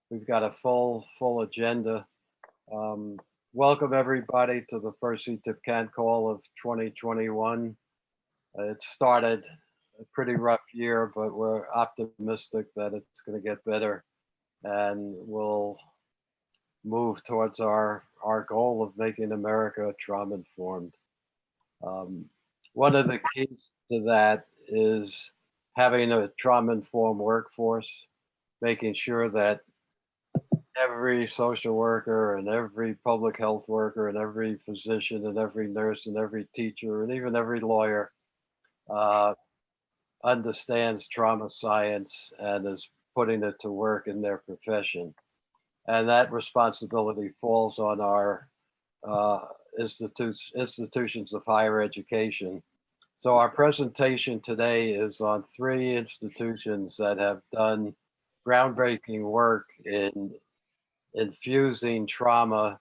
We've got a full agenda. Um, Welcome everybody to the first CTIPP Can Call of 2021. It started a pretty rough year, but we're optimistic that it's going to get better and we'll move towards our goal of making America trauma informed. Um, One of the keys to that is having a trauma informed workforce, making sure that every social worker and every public health worker and every physician and every nurse and every teacher and even every lawyer uh, understands trauma science and is putting it to work in their profession. And that responsibility falls on our uh, institutions of higher education. So our presentation today is on three institutions that have done groundbreaking work in infusing trauma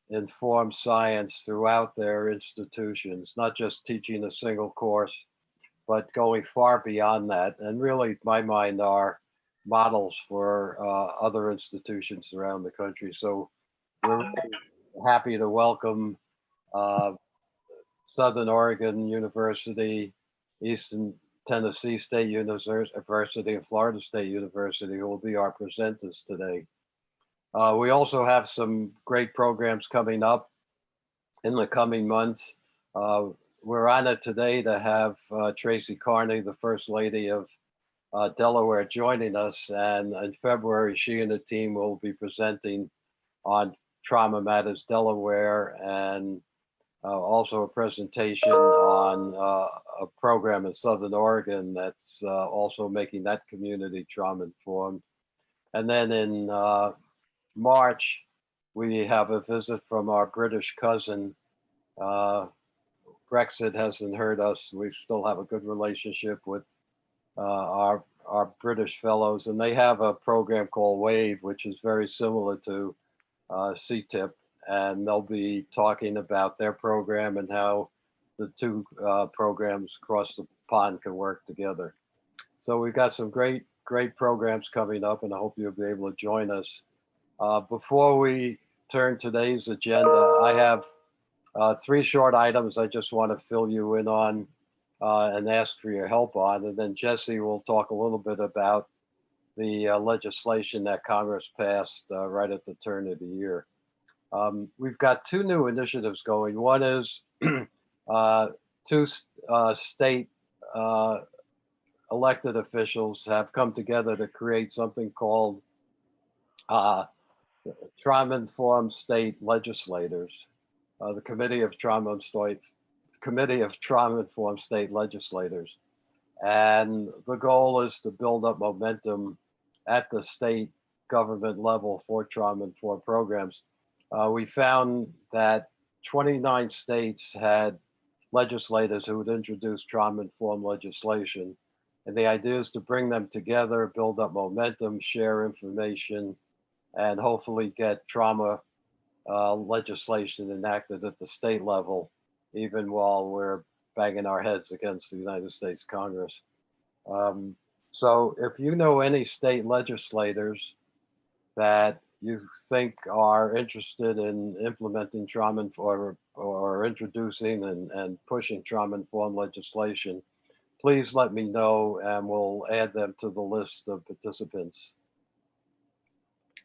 informed science throughout their institutions, not just teaching a single course, but going far beyond that. And really, my mind, are models for other institutions around the country. So we're really happy to welcome uh, Southern Oregon University, Eastern Tennessee State University, and Florida State University, who will be our presenters today. We also have some great programs coming up in the coming months. Uh, we're honored today to have Tracy Carney, the First Lady of Delaware, joining us. And in February, she and the team will be presenting on Trauma Matters Delaware and also a presentation on a program in Southern Oregon that's also making that community trauma informed. And then in March, we have a visit from our British cousin. Uh, Brexit hasn't hurt us. We still have a good relationship with our British fellows, and they have a program called WAVE, which is very similar to CTIPP, and they'll be talking about their program and how the two programs across the pond can work together. So we've got some great programs coming up, and I hope you'll be able to join us. Before we turn today's agenda, I have three short items I just want to fill you in on and ask for your help on. And then Jesse will talk a little bit about the legislation that Congress passed right at the turn of the year. We've got two new initiatives going. One is uh, two state uh, elected officials have come together to create something called uh, trauma-informed state legislators, the Committee of Trauma-Informed State Legislators, and the goal is to build up momentum at the state government level for trauma-informed programs. We found that 29 states had legislators who would introduce trauma-informed legislation, and the idea is to bring them together, build up momentum, share information, and hopefully get trauma legislation enacted at the state level, even while we're banging our heads against the United States Congress. Um, so if you know any state legislators that you think are interested in implementing trauma or introducing and pushing trauma informed legislation, please let me know and we'll add them to the list of participants.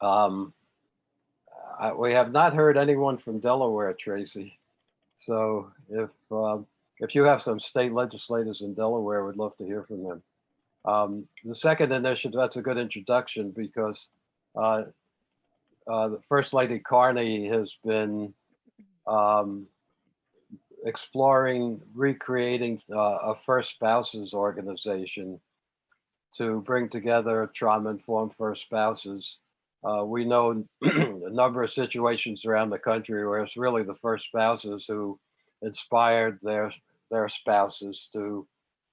Um, we have not heard anyone from Delaware, Tracy. So if you have some state legislators in Delaware, we'd love to hear from them. The second initiative, that's a good introduction because uh, the First Lady Carney has been um, exploring recreating a First Spouses organization to bring together trauma-informed first spouses. We know a number of situations around the country where it's really the first spouses who inspired their spouses to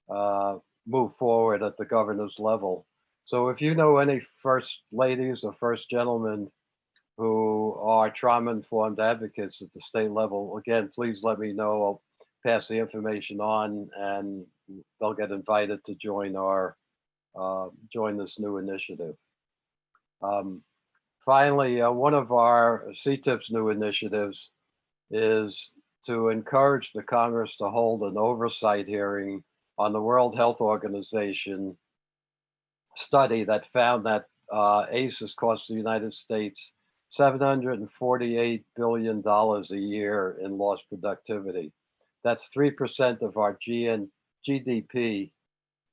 uh, move forward at the governor's level. So if you know any first ladies or first gentlemen who are trauma-informed advocates at the state level, again, please let me know. I'll pass the information on, and they'll get invited to join this new initiative. Um, finally, one of our CTIPP's new initiatives is to encourage the Congress to hold an oversight hearing on the World Health Organization study that found that ACEs cost the United States $748 billion a year in lost productivity. That's 3% of our GDP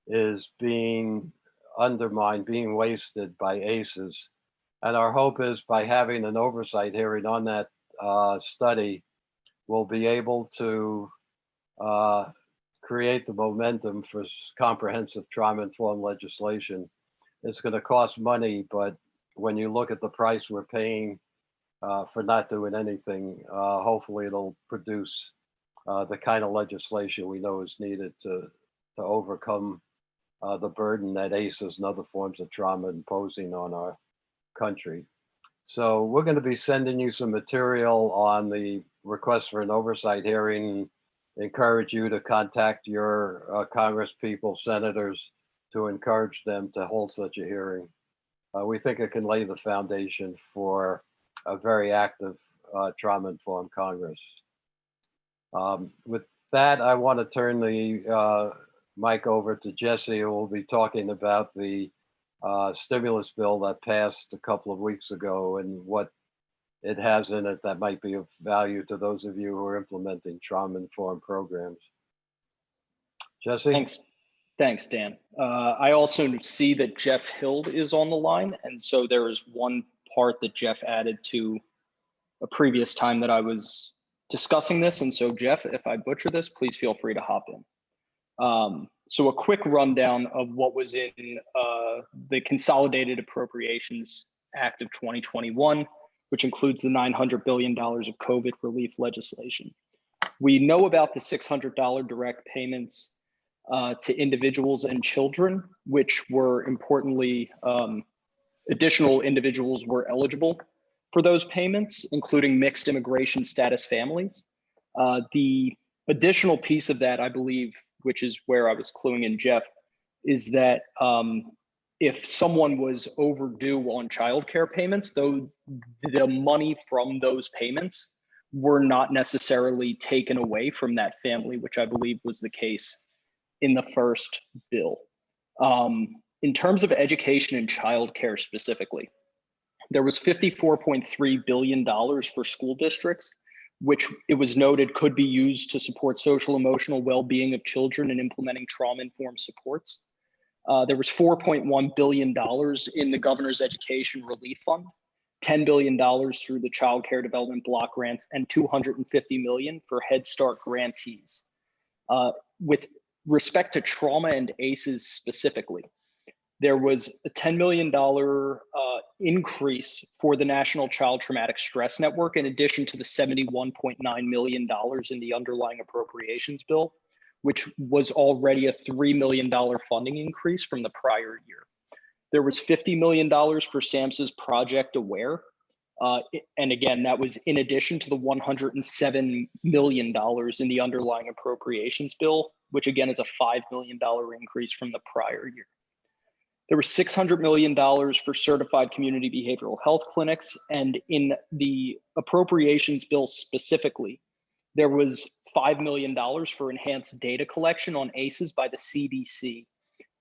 is being undermined, being wasted by ACEs. And our hope is by having an oversight hearing on that study, we'll be able to create the momentum for comprehensive trauma-informed legislation. It's going to cost money, but when you look at the price we're paying for not doing anything, hopefully it'll produce the kind of legislation we know is needed to overcome the burden that ACEs and other forms of trauma imposing on our country. So we're going to be sending you some material on the request for an oversight hearing. Encourage you to contact your Congress people, senators, to encourage them to hold such a hearing. We think it can lay the foundation for a very active trauma-informed Congress. With that, I want to turn the mic over to Jesse, who will be talking about the stimulus bill that passed a couple of weeks ago and what it has in it that might be of value to those of you who are implementing trauma-informed programs. Jesse? Thanks, Dan. I also see that Jeff Hild is on the line, and so there is one part that Jeff added to a previous time that I was discussing this, and so Jeff, if I butcher this, please feel free to hop in. So a quick rundown of what was in the Consolidated Appropriations Act of 2021, which includes the $900 billion of COVID relief legislation. We know about the $600 direct payments to individuals and children, which were importantly, additional individuals were eligible for those payments, including mixed immigration status families. The additional piece of that, I believe, which is where I was cluing in Jeff, is that if someone was overdue on childcare payments, though the money from those payments were not necessarily taken away from that family, which I believe was the case in the first bill. In terms of education and childcare specifically, there was $54.3 billion for school districts, which it was noted could be used to support social emotional well-being of children and implementing trauma-informed supports. There was $4.1 billion in the Governor's Education Relief Fund, $10 billion through the Child Care Development Block Grants, and $250 million for Head Start grantees. With respect to trauma and ACEs specifically, there was a $10 million increase for the National Child Traumatic Stress Network, in addition to the $71.9 million in the underlying appropriations bill, which was already a $3 million funding increase from the prior year. There was $50 million for SAMHSA's Project Aware. And again, that was in addition to the $107 million in the underlying appropriations bill, which again is a $5 million increase from the prior year. There was $600 million for certified community behavioral health clinics. And in the appropriations bill specifically, there was $5 million for enhanced data collection on ACEs by the CDC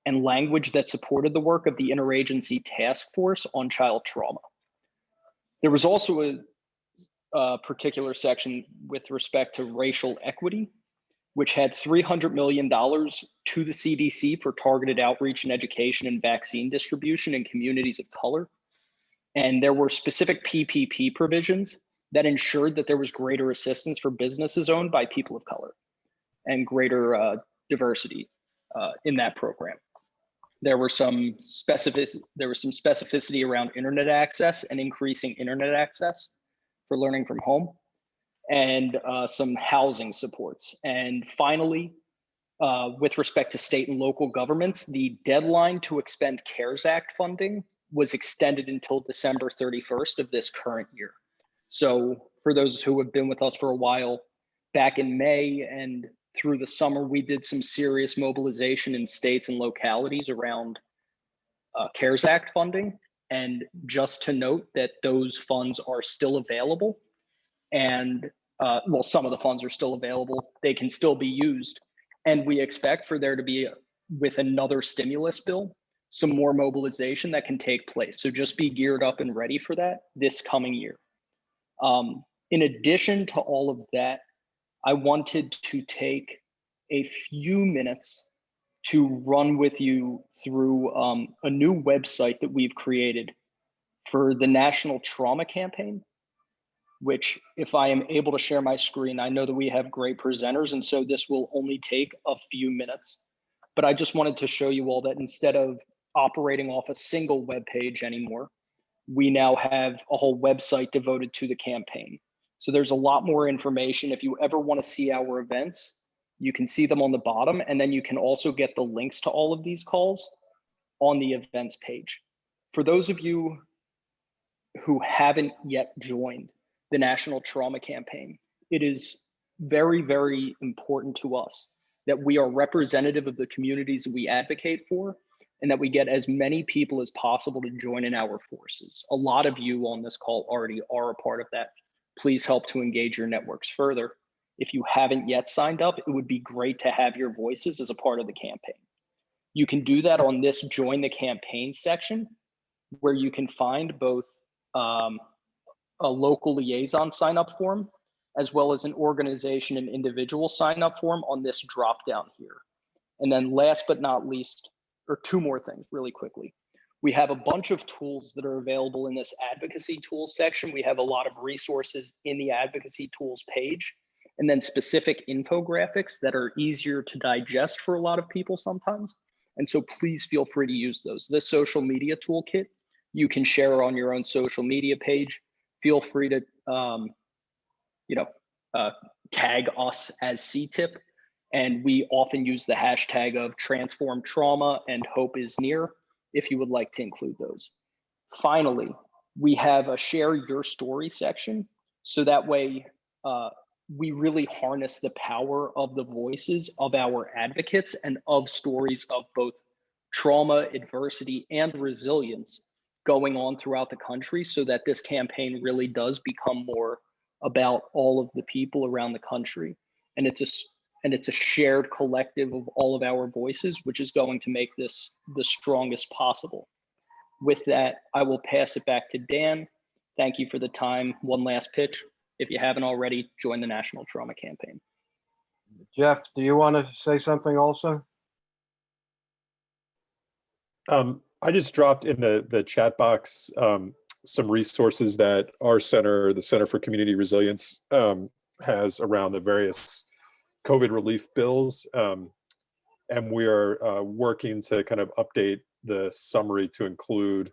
and language that supported the work of the Interagency Task Force on Child Trauma. There was also a particular section with respect to racial equity, which had $300 million to the CDC for targeted outreach and education and vaccine distribution in communities of color. And there were specific PPP provisions that ensured that there was greater assistance for businesses owned by people of color and greater diversity in that program. There was some specificity around internet access and increasing internet access for learning from home, and some housing supports. And finally, with respect to state and local governments, the deadline to expend CARES Act funding was extended until December 31st of this current year. So for those who have been with us for a while, back in May and through the summer, we did some serious mobilization in states and localities around CARES Act funding. And just to note that those funds are still available, and well, some of the funds are still available. They can still be used. And we expect for there to be, with another stimulus bill, some more mobilization that can take place. So just be geared up and ready for that this coming year. In addition to all of that, I wanted to take a few minutes to run with you through a new website that we've created for the National Trauma Campaign, which, if I am able to share my screen, I know that we have great presenters, and so this will only take a few minutes. But I just wanted to show you all that instead of operating off a single web page anymore, we now have a whole website devoted to the campaign. So there's a lot more information. If you ever want to see our events, you can see them on the bottom, and then you can also get the links to all of these calls on the events page. For those of you who haven't yet joined the National Trauma Campaign, it is very, very important to us that we are representative of the communities that we advocate for, and that we get as many people as possible to join in our forces. A lot of you on this call already are a part of that. Please help to engage your networks further. If you haven't yet signed up, it would be great to have your voices as a part of the campaign. You can do that on this Join the Campaign section, where you can find both a local liaison sign up form, as well as an organization and individual sign up form on this drop down here. And then last but not least, or two more things really quickly. We have a bunch of tools that are available in this advocacy tools section. We have a lot of resources in the advocacy tools page, and then specific infographics that are easier to digest for a lot of people sometimes. And so please feel free to use those. This social media toolkit, you can share on your own social media page. Feel free to tag us as CTIPP. And we often use the hashtag of transform trauma and hope is near, if you would like to include those. Finally, we have a share your story section. So that way we really harness the power of the voices of our advocates and of stories of both trauma, adversity, and resilience going on throughout the country, so that this campaign really does become more about all of the people around the country. And it's a shared collective of all of our voices, which is going to make this the strongest possible. With that, I will pass it back to Dan. Thank you for the time. One last pitch. If you haven't already, join the National Trauma Campaign. Jeff, do you want to say something also? I just dropped in the chat box some resources that our center, the Center for Community Resilience, has around the various COVID relief bills. And we are working to kind of update the summary to include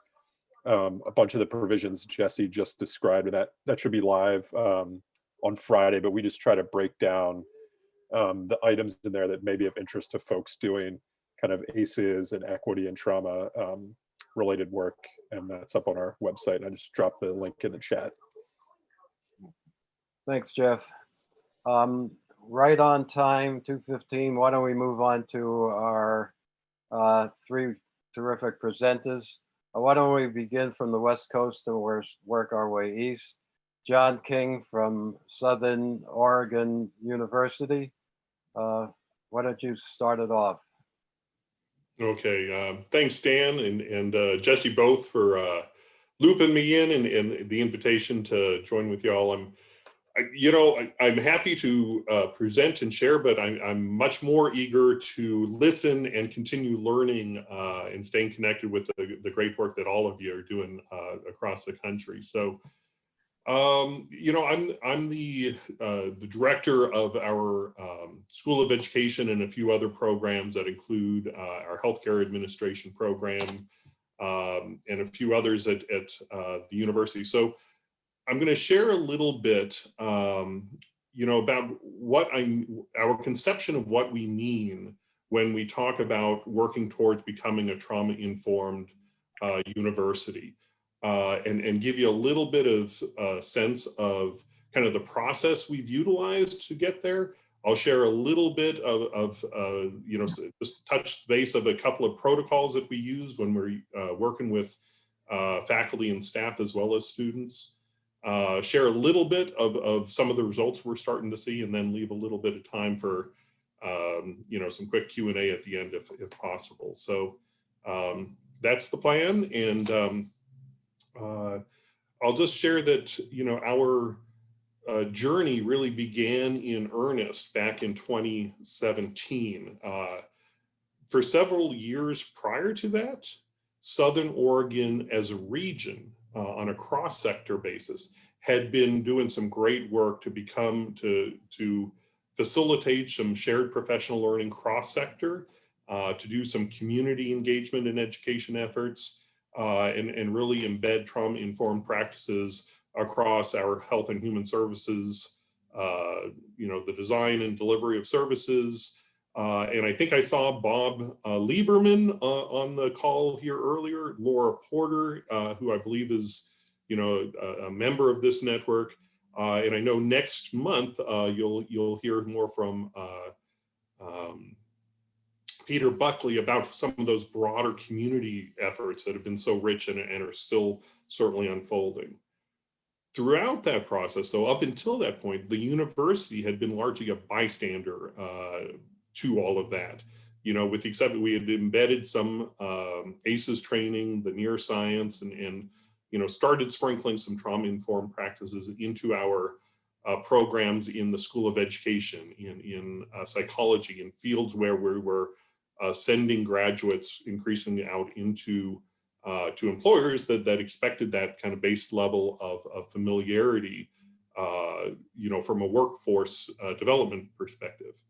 a bunch of the provisions Jesse just described. And that should be live on Friday, but we just try to break down the items in there that may be of interest to folks doing kind of ACEs and equity and trauma related work. And that's up on our website. And I just dropped the link in the chat. Thanks, Jeff. Right on time, 2:15. Why don't we move on to our three terrific presenters? Why don't we begin from the West Coast and work our way east? John King from Southern Oregon University. Why don't you start it off? Okay, thanks, Dan and Jesse both for looping me in and the invitation to join with y'all. I'm happy to present and share, but I'm much more eager to listen and continue learning and staying connected with the great work that all of you are doing across the country. So, I'm the director of our School of Education and a few other programs that include our healthcare administration program and a few others at the university. So I'm going to share a little bit, about our conception of what we mean when we talk about working towards becoming a trauma-informed university. And give you a little bit of sense of kind of the process we've utilized to get there. I'll share a little bit of just touch base of a couple of protocols that we use when we're working with faculty and staff as well as students. Share a little bit of some of the results we're starting to see, and then leave a little bit of time for some quick Q&A at the end if possible. So that's the plan, and I'll just share that our journey really began in earnest back in 2017. For several years prior to that, Southern Oregon as a region on a cross-sector basis had been doing some great work to facilitate some shared professional learning cross-sector, to do some community engagement and education efforts, and really embed trauma-informed practices across our health and human services, the design and delivery of services. And I think I saw Bob Lieberman on the call here earlier, Laura Porter, who I believe is, a member of this network. And I know next month you'll hear more from Peter Buckley about some of those broader community efforts that have been so rich and are still certainly unfolding. Throughout that process, though, up until that point, the university had been largely a bystander to all of that. With the exception, we had embedded some ACEs training, the neuroscience, and started sprinkling some trauma-informed practices into our programs in the School of Education, in psychology, in fields where we were sending graduates increasingly out into to employers that expected that kind of base level of familiarity, from a workforce development perspective.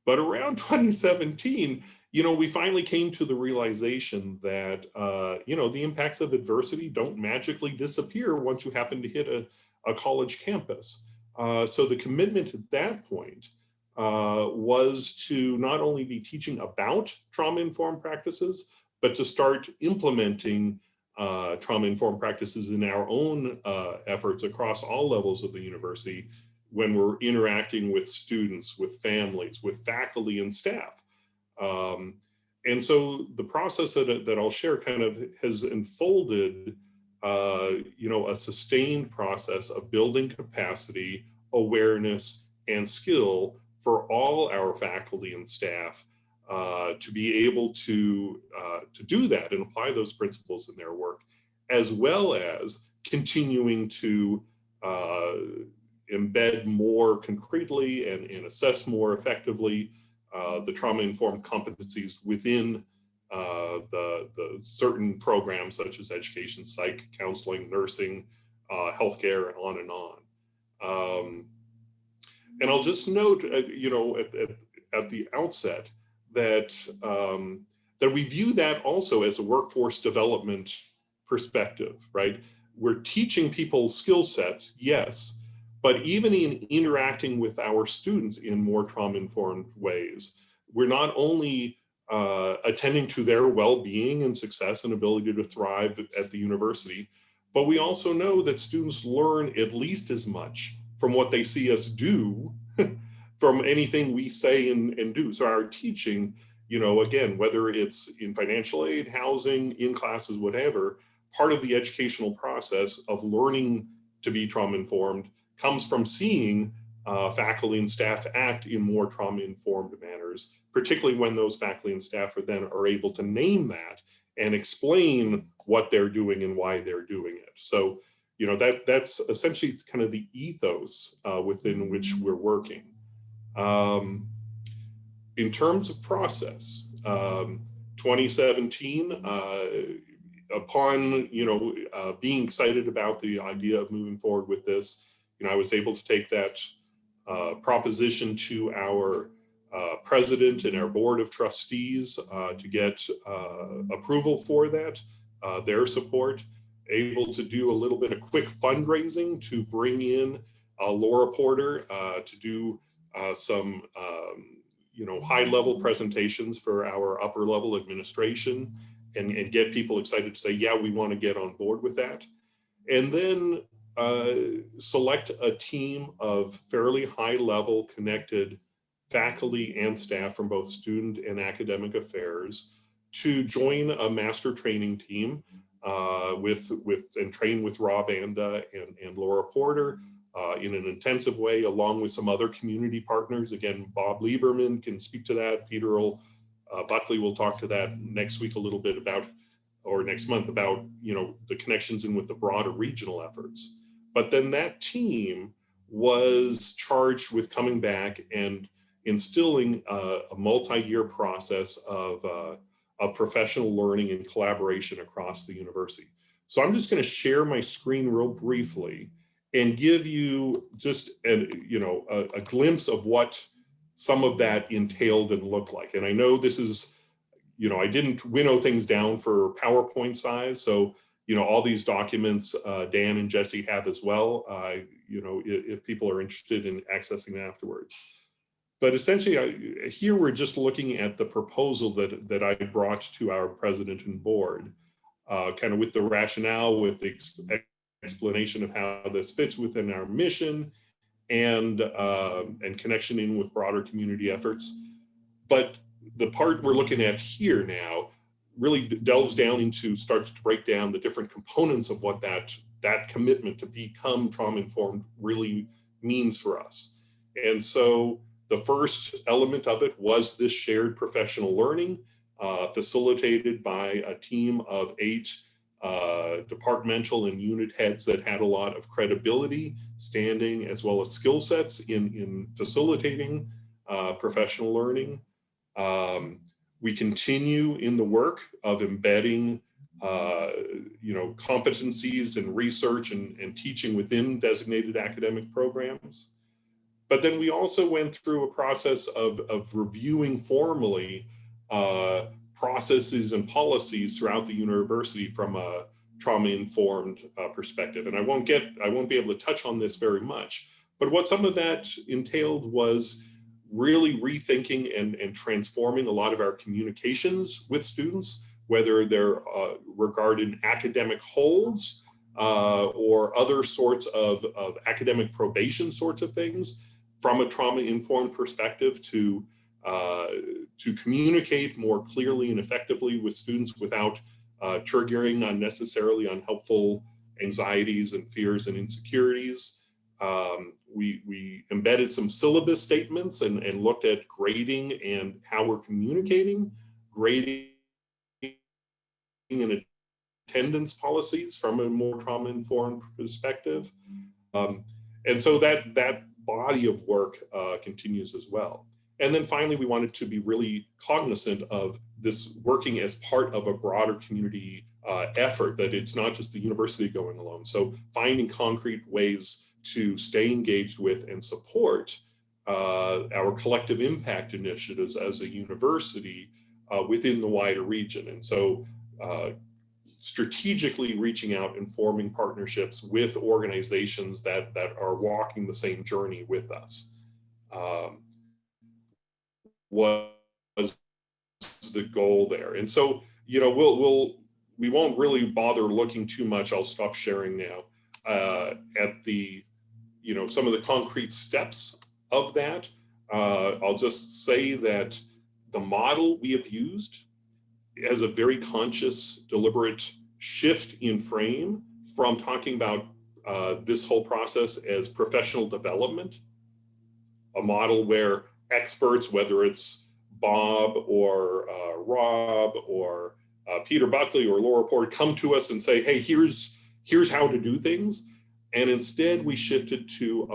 But around 2017, we finally came to the realization that, the impacts of adversity don't magically disappear once you happen to hit a college campus. So the commitment at that point was to not only be teaching about trauma-informed practices, but to start implementing trauma-informed practices in our own efforts across all levels of the university when we're interacting with students, with families, with faculty and staff. And so the process that I'll share kind of has unfolded, a sustained process of building capacity, awareness, and skill for all our faculty and staff to be able to do that and apply those principles in their work, as well as continuing to embed more concretely and assess more effectively the trauma-informed competencies within the certain programs such as education, psych, counseling, nursing, healthcare, and on and on. And I'll just note, at the outset that we view that also as a workforce development perspective, right? We're teaching people skill sets, yes, but even in interacting with our students in more trauma-informed ways, we're not only attending to their well-being and success and ability to thrive at the university, but we also know that students learn at least as much from what they see us do from anything we say and do. So our teaching, again, whether it's in financial aid, housing, in classes, whatever, part of the educational process of learning to be trauma-informed comes from seeing faculty and staff act in more trauma-informed manners, particularly when those faculty and staff are able to name that and explain what they're doing and why they're doing it. So, that's essentially kind of the ethos within which we're working. In terms of process, 2017, upon being excited about the idea of moving forward with this, I was able to take that proposition to our president and our board of trustees to get approval for that, their support, able to do a little bit of quick fundraising to bring in Laura Porter to do some high-level presentations for our upper-level administration and get people excited to say, yeah, we want to get on board with that. And then select a team of fairly high-level connected faculty and staff from both student and academic affairs to join a master training team and train with Rob Anda and Laura Porter in an intensive way, along with some other community partners. Again, Bob Lieberman can speak to that. Peter Buckley will talk to that next week a little bit about, or next month, about, you know, the connections in with the broader regional efforts. But then that team was charged with coming back and instilling a multi-year process of professional learning and collaboration across the university. So I'm just going to share my screen real briefly and give you just a glimpse of what some of that entailed and looked like. And I know this is, you know, I didn't winnow things down for PowerPoint size. So, you know, all these documents Dan and Jesse have as well, you know, if people are interested in accessing afterwards. But essentially, here we're just looking at the proposal that I brought to our president and board, kind of with the rationale, with the explanation of how this fits within our mission, and connection in with broader community efforts. But the part we're looking at here now really delves down into, starts to break down the different components of what that commitment to become trauma-informed really means for us. And so the first element of it was this shared professional learning, facilitated by a team of 8 departmental and unit heads that had a lot of credibility, standing, as well as skill sets in facilitating professional learning. We continue in the work of embedding you know, competencies and research and teaching within designated academic programs. But then we also went through a process of reviewing formally processes and policies throughout the university from a trauma-informed perspective. And I won't be able to touch on this very much, but what some of that entailed was really rethinking and transforming a lot of our communications with students, whether they're regarding academic holds or other sorts of academic probation sorts of things, from a trauma-informed perspective to communicate more clearly and effectively with students without triggering unnecessarily unhelpful anxieties and fears and insecurities. We embedded some syllabus statements and looked at grading and how we're communicating, grading and attendance policies from a more trauma-informed perspective. And so that body of work continues as well. And then finally, we wanted to be really cognizant of this working as part of a broader community effort, that it's not just the university going alone. So finding concrete ways to stay engaged with and support our collective impact initiatives as a university within the wider region. And so strategically reaching out and forming partnerships with organizations that are walking the same journey with us was the goal there. And so, you know, we won't really bother looking too much. I'll stop sharing now at the, you know, some of the concrete steps of that. I'll just say that the model we have used has a very conscious, deliberate shift in frame from talking about this whole process as professional development, a model where experts, whether it's Bob or Rob or Peter Buckley or Laura Porter, come to us and say, hey, here's how to do things. And instead we shifted to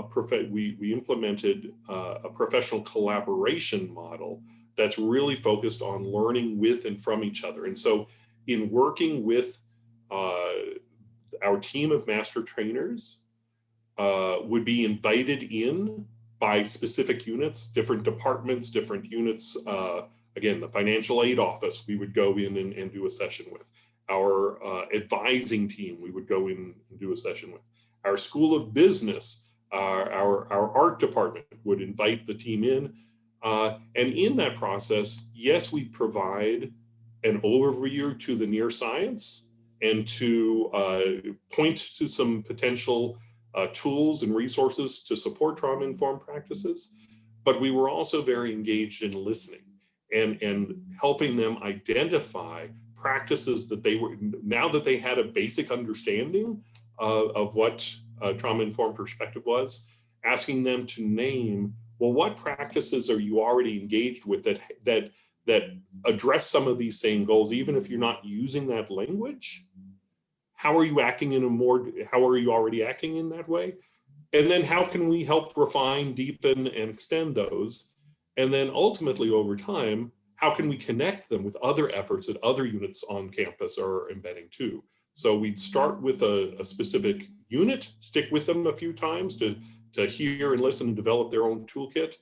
we implemented a professional collaboration model that's really focused on learning with and from each other. And so in working with our team of master trainers, would be invited in by specific units, different departments, different units. Again, the financial aid office, we would go in and do a session with. Our advising team, we would go in and do a session with. Our School of Business, our art department would invite the team in. And in that process, yes, we provide an overview to the near science and to point to some potential tools and resources to support trauma-informed practices, but we were also very engaged in listening and helping them identify practices that they were, now that they had a basic understanding of what trauma-informed perspective was, asking them to name, well, what practices are you already engaged with that address some of these same goals, even if you're not using that language? How are you acting how are you already acting in that way? And then how can we help refine, deepen, and extend those? And then ultimately over time, how can we connect them with other efforts that other units on campus are embedding too? So we'd start with a specific unit, stick with them a few times to hear and listen and develop their own toolkit,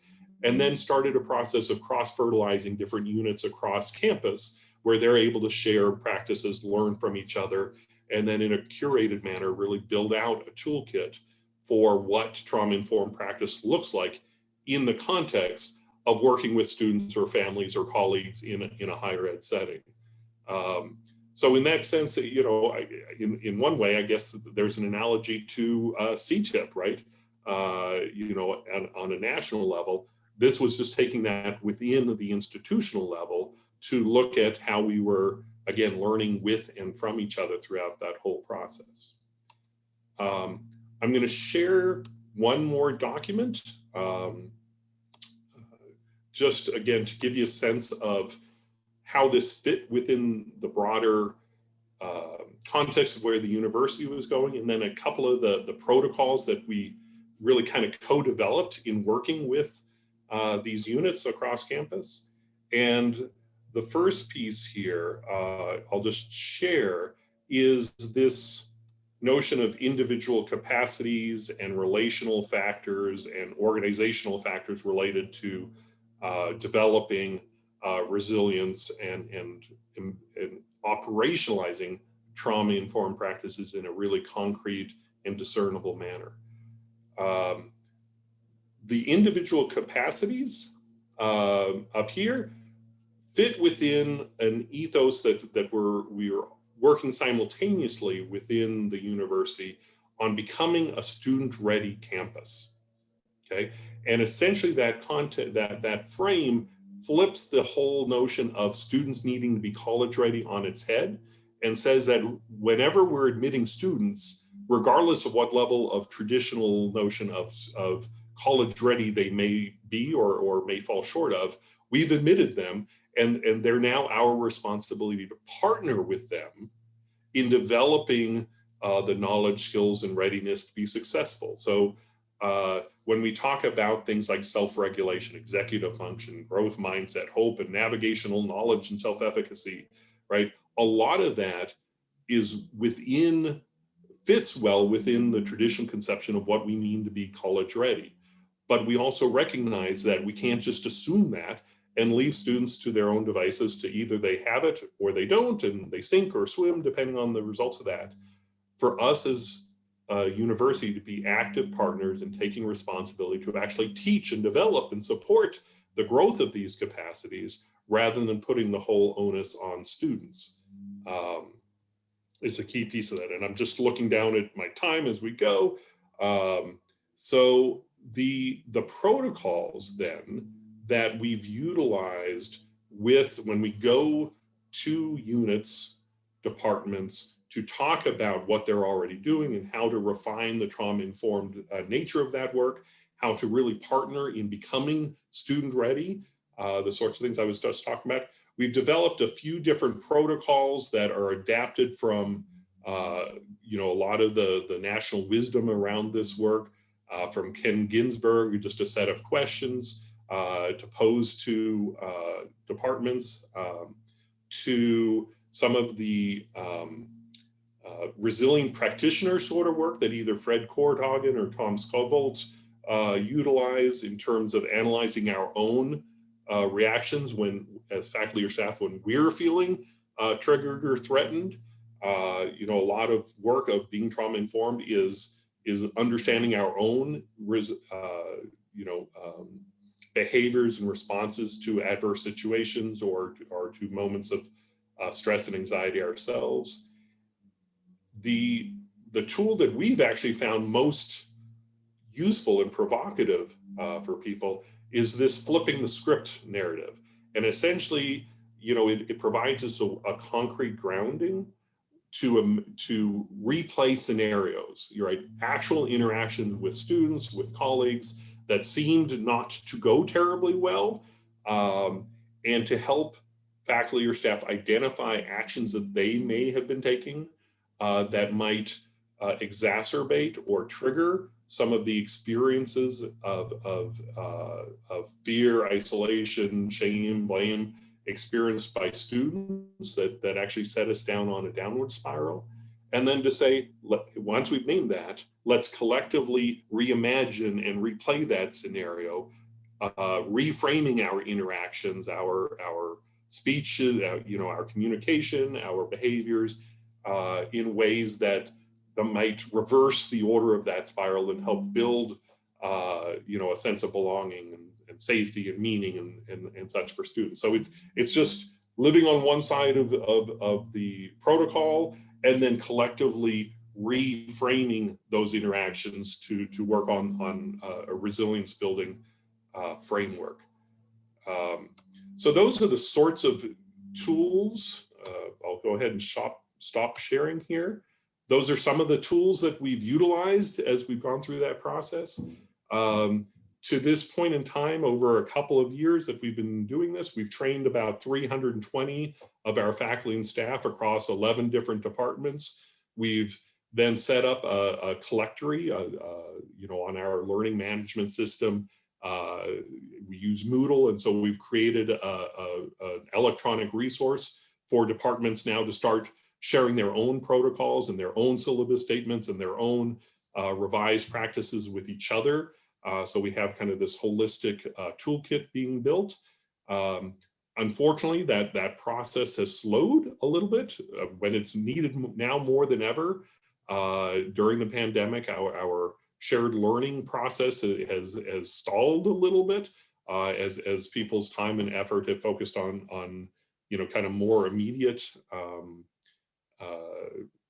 and then started a process of cross-fertilizing different units across campus where they're able to share practices, learn from each other, and then in a curated manner, really build out a toolkit for what trauma-informed practice looks like in the context of working with students or families or colleagues in a higher ed setting. So in that sense, you know, in one way, I guess there's an analogy to CTIPP, right? You know, on a national level, this was just taking that within the institutional level to look at how we were, again, learning with and from each other throughout that whole process. I'm going to share one more document, just again, to give you a sense of how this fit within the broader context of where the university was going, and then a couple of the protocols that we really kind of co-developed in working with these units across campus. And the first piece here, I'll just share, is this notion of individual capacities and relational factors and organizational factors related to developing resilience and operationalizing trauma-informed practices in a really concrete and discernible manner. The individual capacities up here fit within an ethos that we were working simultaneously within the university on becoming a student-ready campus. Okay, and essentially that content, that frame flips the whole notion of students needing to be college-ready on its head, and says that whenever we're admitting students, regardless of what level of traditional notion of college-ready they may be or may fall short of, we've admitted them, and they're now our responsibility to partner with them in developing the knowledge, skills, and readiness to be successful. So when we talk about things like self-regulation, executive function, growth mindset, hope, and navigational knowledge and self-efficacy, right? A lot of that is fits well within the traditional conception of what we mean to be college ready. But we also recognize that we can't just assume that and leave students to their own devices to either they have it or they don't, and they sink or swim depending on the results of that. For us as a university to be active partners in taking responsibility to actually teach and develop and support the growth of these capacities rather than putting the whole onus on students is a key piece of that. And I'm just looking down at my time as we go. So the protocols then that we've utilized when we go to units, departments, to talk about what they're already doing and how to refine the trauma-informed nature of that work, how to really partner in becoming student ready, the sorts of things I was just talking about. We've developed a few different protocols that are adapted from you know, a lot of the national wisdom around this work, from Ken Ginsberg, just a set of questions to pose to departments, to some of the resilient practitioner sort of work that either Fred Korthagen or Tom Scovolt utilize in terms of analyzing our own reactions as faculty or staff when we're feeling triggered or threatened. You know, a lot of work of being trauma informed is understanding our own you know, behaviors and responses to adverse situations or to moments of stress and anxiety ourselves. The tool that we've actually found most useful and provocative for people is this flipping the script narrative. And essentially, it provides us a concrete grounding to replay scenarios, right? Actual interactions with students, with colleagues that seemed not to go terribly well, and to help faculty or staff identify actions that they may have been taking that might exacerbate or trigger some of the experiences of fear, isolation, shame, blame experienced by students that actually set us down on a downward spiral. And then to say, once we've named that, let's collectively reimagine and replay that scenario, reframing our interactions, our speech, our communication, our behaviors in ways that might reverse the order of that spiral and help build, a sense of belonging and safety and meaning and such for students. So it's just living on one side of the protocol and then collectively reframing those interactions to work on a resilience building framework. So those are the sorts of tools. I'll go ahead and stop sharing here. Those are some of the tools that we've utilized as we've gone through that process. To this point in time, over a couple of years that we've been doing this, we've trained about 320 of our faculty and staff across 11 different departments. We've then set up a collectory, on our learning management system. We use Moodle, and so we've created an electronic resource for departments now to start sharing their own protocols and their own syllabus statements and their own revised practices with each other. So we have kind of this holistic toolkit being built. Unfortunately, that process has slowed a little bit when it's needed now more than ever. During the pandemic, our shared learning process has stalled a little bit as people's time and effort have focused on kind of more immediate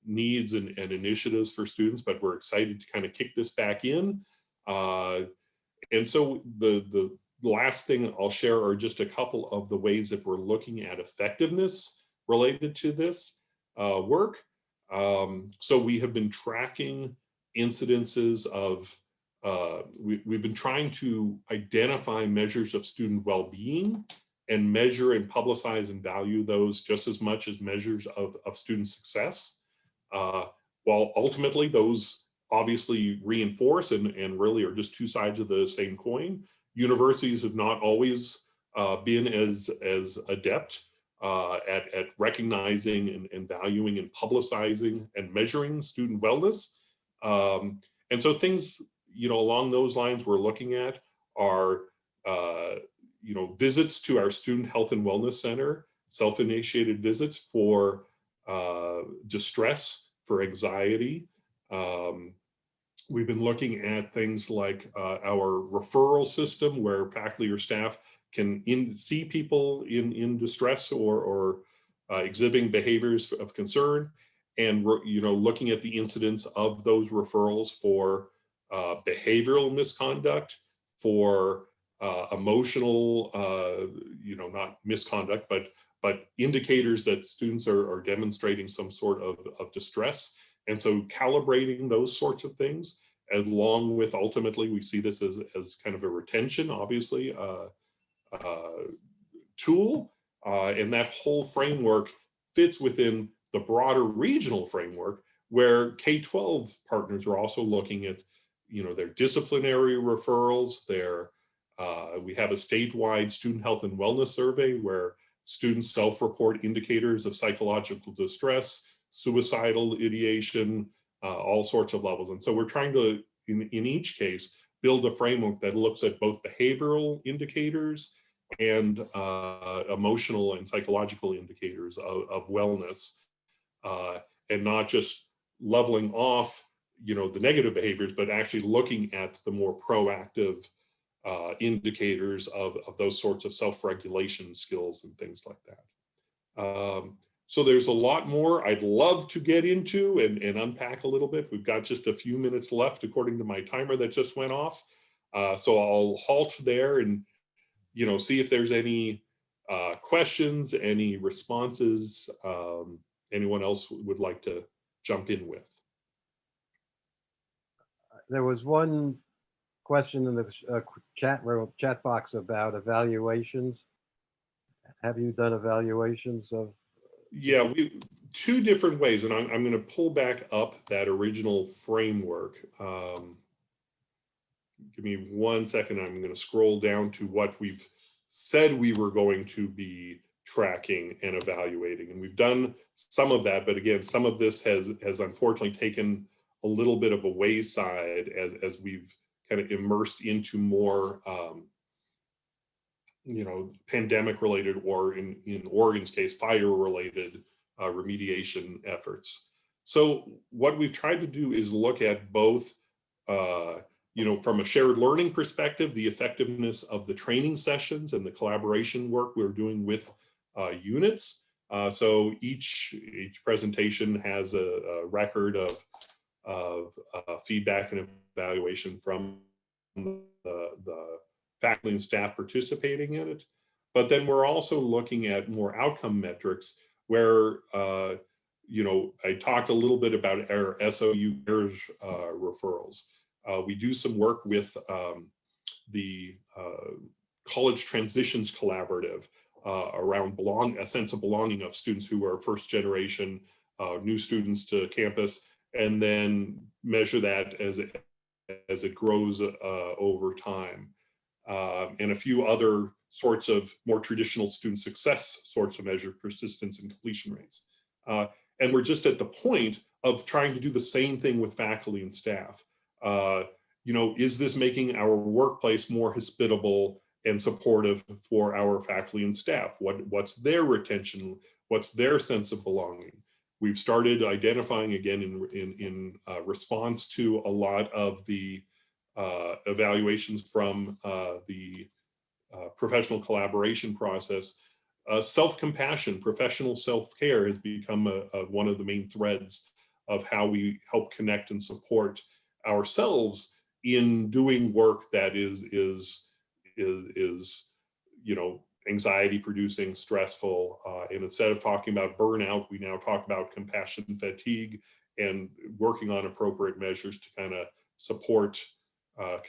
needs and initiatives for students, but we're excited to kind of kick this back in. And so the last thing I'll share are just a couple of the ways that we're looking at effectiveness related to this work. So we have been tracking incidences of, we've been trying to identify measures of student well-being and measure and publicize and value those just as much as measures of student success. While ultimately those obviously reinforce and really are just two sides of the same coin. Universities have not always been as adept at recognizing and valuing and publicizing and measuring student wellness. And so things, along those lines we're looking at are, visits to our Student Health and Wellness Center, self-initiated visits for distress, for anxiety. We've been looking at things like our referral system where faculty or staff can see people in distress or exhibiting behaviors of concern, and looking at the incidence of those referrals for behavioral misconduct, for emotional, not misconduct, but indicators that students are demonstrating some sort of distress. And so calibrating those sorts of things, along with ultimately, we see this as kind of a retention, obviously, tool. And that whole framework fits within the broader regional framework where K-12 partners are also looking at, their disciplinary referrals, we have a statewide student health and wellness survey where students self-report indicators of psychological distress, suicidal ideation, all sorts of levels. And so we're trying to, in each case, build a framework that looks at both behavioral indicators and emotional and psychological indicators of wellness, and not just leveling off, the negative behaviors, but actually looking at the more proactive indicators of those sorts of self-regulation skills and things like that. So there's a lot more I'd love to get into and unpack a little bit. We've got just a few minutes left according to my timer that just went off. So I'll halt there and, see if there's any questions, any responses, anyone else would like to jump in with? There was one question in the chat box about evaluations. Have you done evaluations of? Yeah, two different ways, and I'm going to pull back up that original framework. Give me 1 second. I'm going to scroll down to what we've said we were going to be tracking and evaluating, and we've done some of that. But again, some of this has unfortunately taken a little bit of a wayside as we've kind of immersed into more, pandemic related, or in Oregon's case, fire related remediation efforts. So what we've tried to do is look at both, from a shared learning perspective, the effectiveness of the training sessions and the collaboration work we're doing with units. So each presentation has a record of feedback and evaluation from the faculty and staff participating in it. But then we're also looking at more outcome metrics where, I talked a little bit about our SOU referrals. We do some work with the College Transitions Collaborative around a sense of belonging of students who are first generation new students to campus, and then measure that as it grows over time. And a few other sorts of more traditional student success sorts of measures, persistence and completion rates. And we're just at the point of trying to do the same thing with faculty and staff. Is this making our workplace more hospitable and supportive for our faculty and staff? What's their retention? What's their sense of belonging? We've started identifying, again, in response to a lot of the evaluations from the professional collaboration process. Self-compassion, professional self-care has become one of the main threads of how we help connect and support ourselves in doing work that is anxiety producing, stressful, and instead of talking about burnout, we now talk about compassion fatigue, and working on appropriate measures to kind of support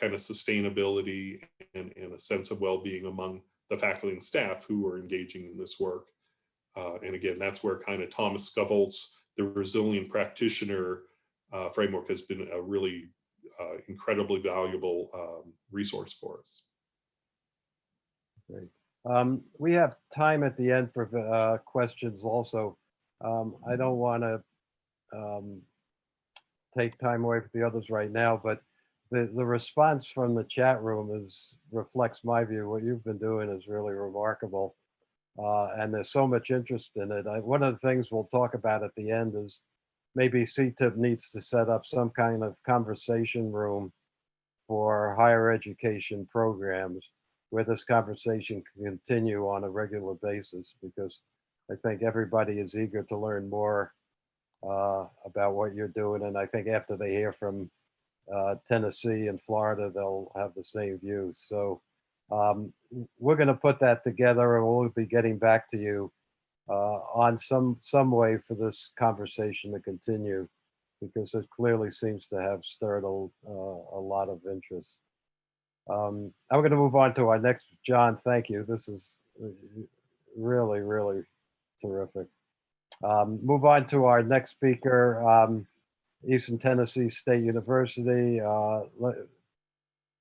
kind of sustainability and a sense of well-being among the faculty and staff who are engaging in this work. And again, that's where kind of Thomas Scovelt's The Resilient Practitioner framework has been a really incredibly valuable resource for us. Great. We have time at the end for questions also. I don't want to take time away from the others right now, but the response from the chat room reflects my view. What you've been doing is really remarkable. And there's so much interest in it. One of the things we'll talk about at the end is maybe CTIPP needs to set up some kind of conversation room for higher education programs where this conversation can continue on a regular basis, because I think everybody is eager to learn more about what you're doing. And I think after they hear from Tennessee and Florida, they'll have the same views. So we're going to put that together, and we'll be getting back to you on some way for this conversation to continue, because it clearly seems to have stirred a lot of interest. I'm going to move on to our next. John, thank you. This is really, really terrific. Move on to our next speaker, Eastern Tennessee State University.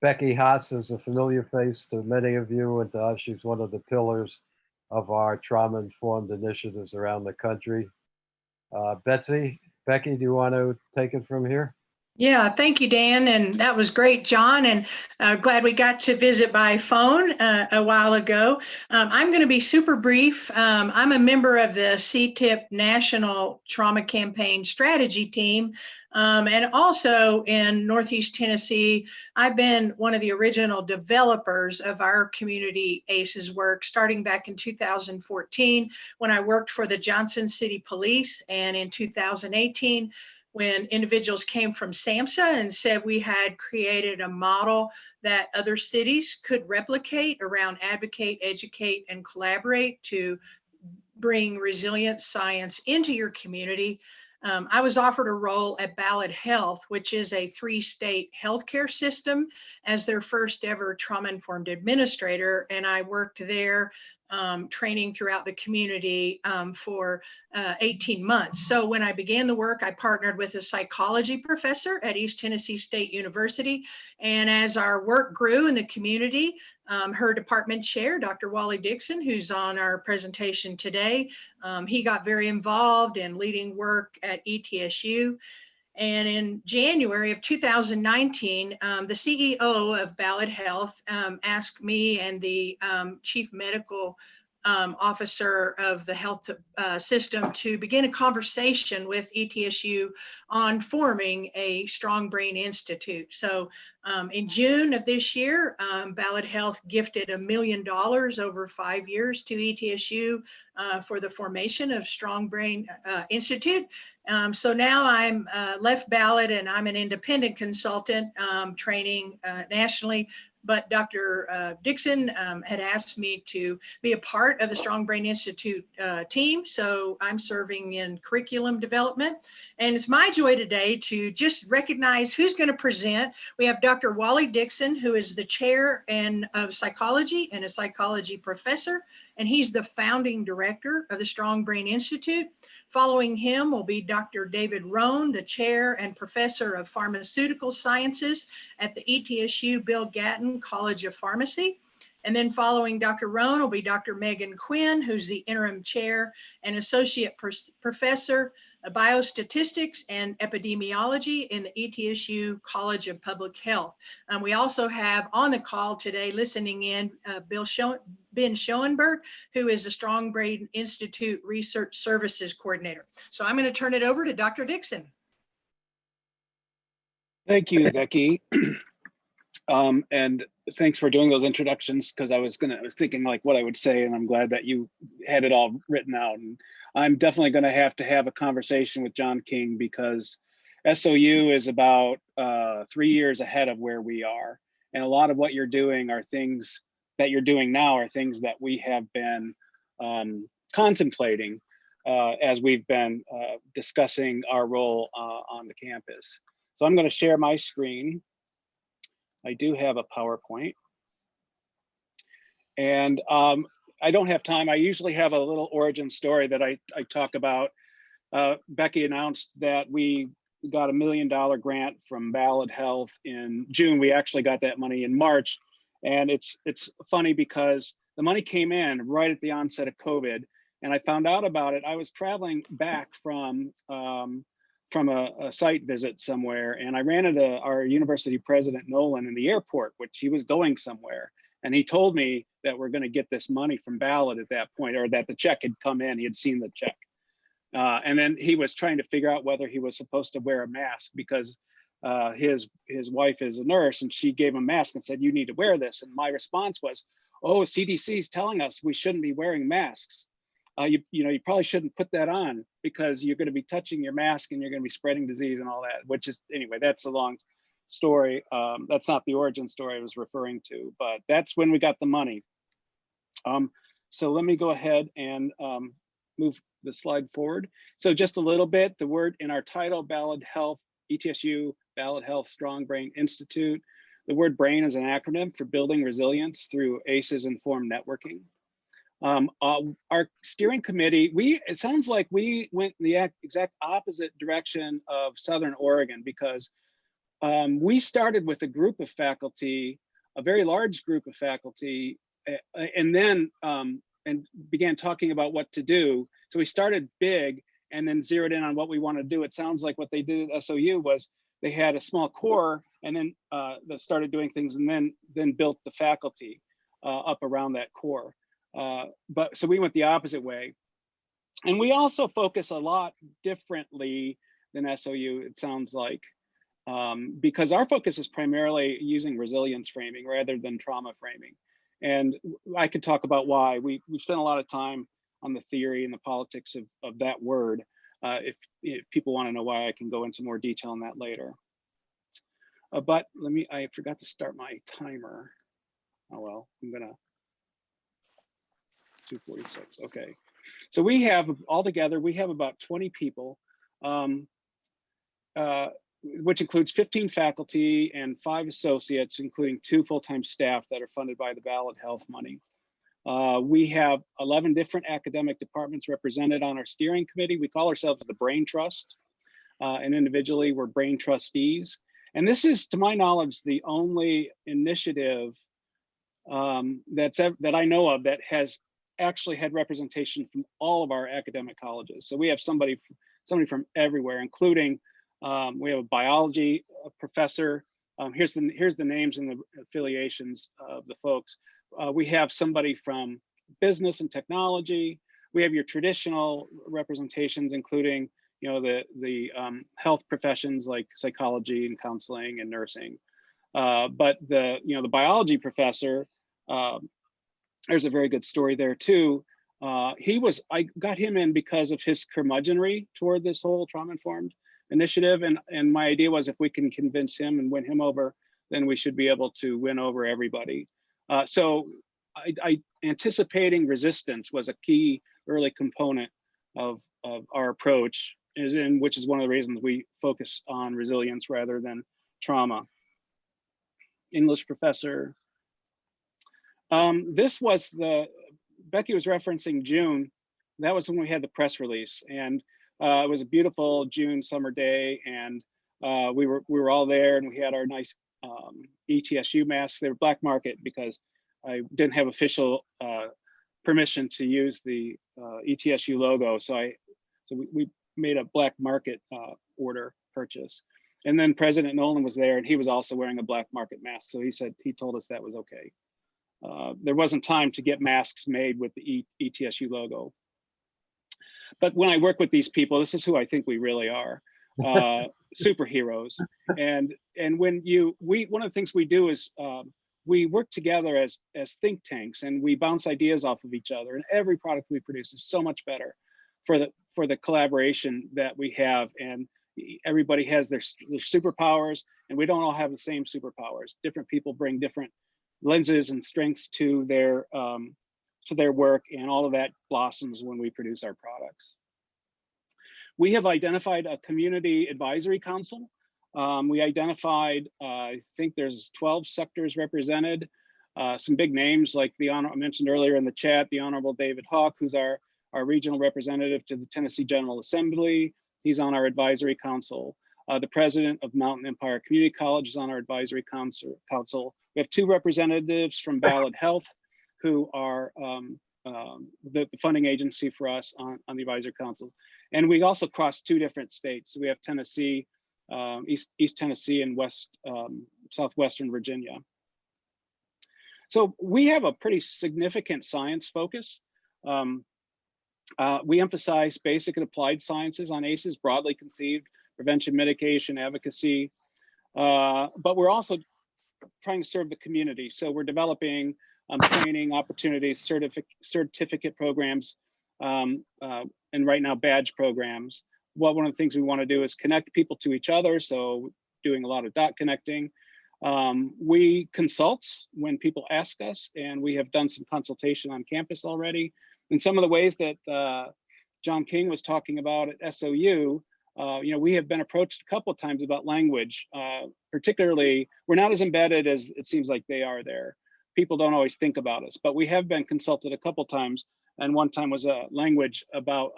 Becky Haas is a familiar face to many of you, and to us, she's one of the pillars of our trauma-informed initiatives around the country. Becky, do you want to take it from here? Yeah, thank you, Dan. And that was great, John. And glad we got to visit by phone a while ago. I'm going to be super brief. I'm a member of the CTIPP National Trauma Campaign Strategy Team. And also in Northeast Tennessee, I've been one of the original developers of our community ACEs work, starting back in 2014 when I worked for the Johnson City Police, and in 2018 when individuals came from SAMHSA and said we had created a model that other cities could replicate around advocate, educate, and collaborate to bring resilient science into your community. I was offered a role at Ballad Health, which is a 3-state healthcare system, as their first ever trauma-informed administrator. And I worked there training throughout the community for 18 months. So when I began the work, I partnered with a psychology professor at East Tennessee State University. And as our work grew in the community, her department chair, Dr. Wally Dixon, who's on our presentation today, he got very involved in leading work at ETSU. And in January of 2019, the CEO of Ballad Health asked me and the chief medical officer of the health system to begin a conversation with ETSU on forming a Strong Brain Institute. So in June of this year, Ballad Health gifted $1 million over 5 years to ETSU for the formation of Strong Brain Institute. So now I'm left Ballad and I'm an independent consultant training nationally. But Dr. Dixon had asked me to be a part of the Strong Brain Institute team. So I'm serving in curriculum development. And it's my joy today to just recognize who's going to present. We have Dr. Wally Dixon, who is the chair of psychology and a psychology professor. And he's the founding director of the Strong Brain Institute. Following him will be Dr. David Rohn, the chair and professor of pharmaceutical sciences at the ETSU Bill Gatton College of Pharmacy. And then following Dr. Rohn will be Dr. Megan Quinn, who's the interim chair and associate professor of biostatistics and epidemiology in the ETSU College of Public Health. We also have on the call today, listening in, Ben Schoenberg, who is the Strong Brain Institute Research Services Coordinator. So I'm going to turn it over to Dr. Dixon. Thank you, Becky. And thanks for doing those introductions, because I was thinking like what I would say, and I'm glad that you had it all written out. And I'm definitely going to have a conversation with John King, because SOU is about 3 years ahead of where we are. And a lot of what you're doing are things that you're doing now are things that we have been contemplating as we've been discussing our role on the campus. So I'm going to share my screen. I do have a PowerPoint. And I don't have time. I usually have a little origin story that I talk about. Becky announced that we got $1 million grant from Ballad Health in June. We actually got that money in March. And it's funny because the money came in right at the onset of COVID. And I found out about it. I was traveling back from a site visit somewhere, and I ran into our university president, Nolan, in the airport, which he was going somewhere. And he told me that we're going to get this money from Ballad at that point, or that the check had come in. He had seen the check. And then he was trying to figure out whether he was supposed to wear a mask, because his wife is a nurse, and she gave him a mask and said, "You need to wear this." And my response was, "Oh, CDC is telling us we shouldn't be wearing masks. You probably shouldn't put that on, because you're going to be touching your mask and you're going to be spreading disease and all that," which is, anyway, that's a long story. That's not the origin story I was referring to, but that's when we got the money. So let me go ahead and move the slide forward. So just a little bit, the word in our title, Ballad Health, ETSU, Ballad Health Strong Brain Institute. The word brain is an acronym for building resilience through ACEs informed networking. Our steering committee, it sounds like we went in the exact opposite direction of Southern Oregon, because we started with a group of faculty, a very large group of faculty, and then and began talking about what to do. So we started big and then zeroed in on what we want to do. It sounds like what they did at SOU was they had a small core, and then they started doing things, and then built the faculty up around that core. But so we went the opposite way. And we also focus a lot differently than SOU, it sounds like, because our focus is primarily using resilience framing rather than trauma framing. And I could talk about why. We spent a lot of time on the theory and the politics of that word. if people want to know why, I can go into more detail on that later. But I forgot to start my timer. Oh well, I'm gonna 2:46. Okay, so we have altogether we have about 20 people, which includes 15 faculty and 5 associates, including 2 full-time staff that are funded by the Ballad Health money. We have 11 different academic departments represented on our steering committee. We call ourselves the Brain Trust, and individually we're Brain Trustees. And this is, to my knowledge, the only initiative that I know of that has actually had representation from all of our academic colleges. So we have somebody from everywhere, including we have a biology professor. Here's the names and the affiliations of the folks. We have somebody from business and technology. We have your traditional representations, including the health professions like psychology and counseling and nursing. But the biology professor, there's a very good story there too. I got him in because of his curmudgeonry toward this whole trauma-informed initiative, and my idea was if we can convince him and win him over, then we should be able to win over everybody. So anticipating resistance was a key early component of our approach, which is one of the reasons we focus on resilience rather than trauma. English professor. This was Becky was referencing June. That was when we had the press release, and it was a beautiful June summer day, and we were all there, and we had our nice ETSU masks. They were black market because I didn't have official permission to use the ETSU logo, so we made a black market order purchase. And then President Nolan was there, and he was also wearing a black market mask, so he told us that was okay. There wasn't time to get masks made with the ETSU logo. But when I work with these people, this is who I think we really are, superheroes. And when one of the things we do is we work together as think tanks, and we bounce ideas off of each other. And every product we produce is so much better for the collaboration that we have. And everybody has their superpowers, and we don't all have the same superpowers. Different people bring different lenses and strengths to their work, and all of that blossoms when we produce our products. We have identified a community advisory council. We identified, I think there's 12 sectors represented. Some big names like I mentioned earlier in the chat, the Honorable David Hawk, who's our regional representative to the Tennessee General Assembly. He's on our advisory council. The president of Mountain Empire Community College is on our advisory council. We have 2 representatives from Ballad Health, who are the funding agency for us on the advisory council. And we also cross 2 different states. So we have Tennessee, East Tennessee, and Southwestern Virginia. So we have a pretty significant science focus. We emphasize basic and applied sciences on ACEs, broadly conceived, prevention, mitigation, advocacy, but we're also trying to serve the community. So we're developing training opportunities, certificate programs, and right now badge programs. One of the things we want to do is connect people to each other. So doing a lot of dot connecting. We consult when people ask us, and we have done some consultation on campus already. And some of the ways that John King was talking about at SOU, we have been approached a couple of times about language. Particularly, we're not as embedded as it seems like they are there. People don't always think about us, but we have been consulted a couple of times, and one time was a language about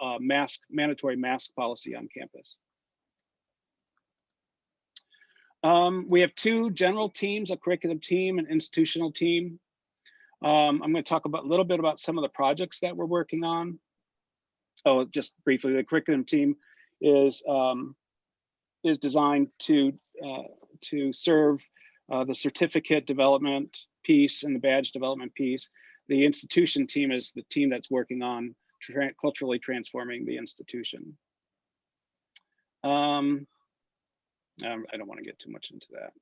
mandatory mask policy on campus. We have 2 general teams, a curriculum team and institutional team. I'm going to talk a little bit about some of the projects that we're working on. Oh, just briefly, the curriculum team is designed to serve the certificate development piece and the badge development piece. The institution team is the team that's working on culturally transforming the institution. I don't want to get too much into that.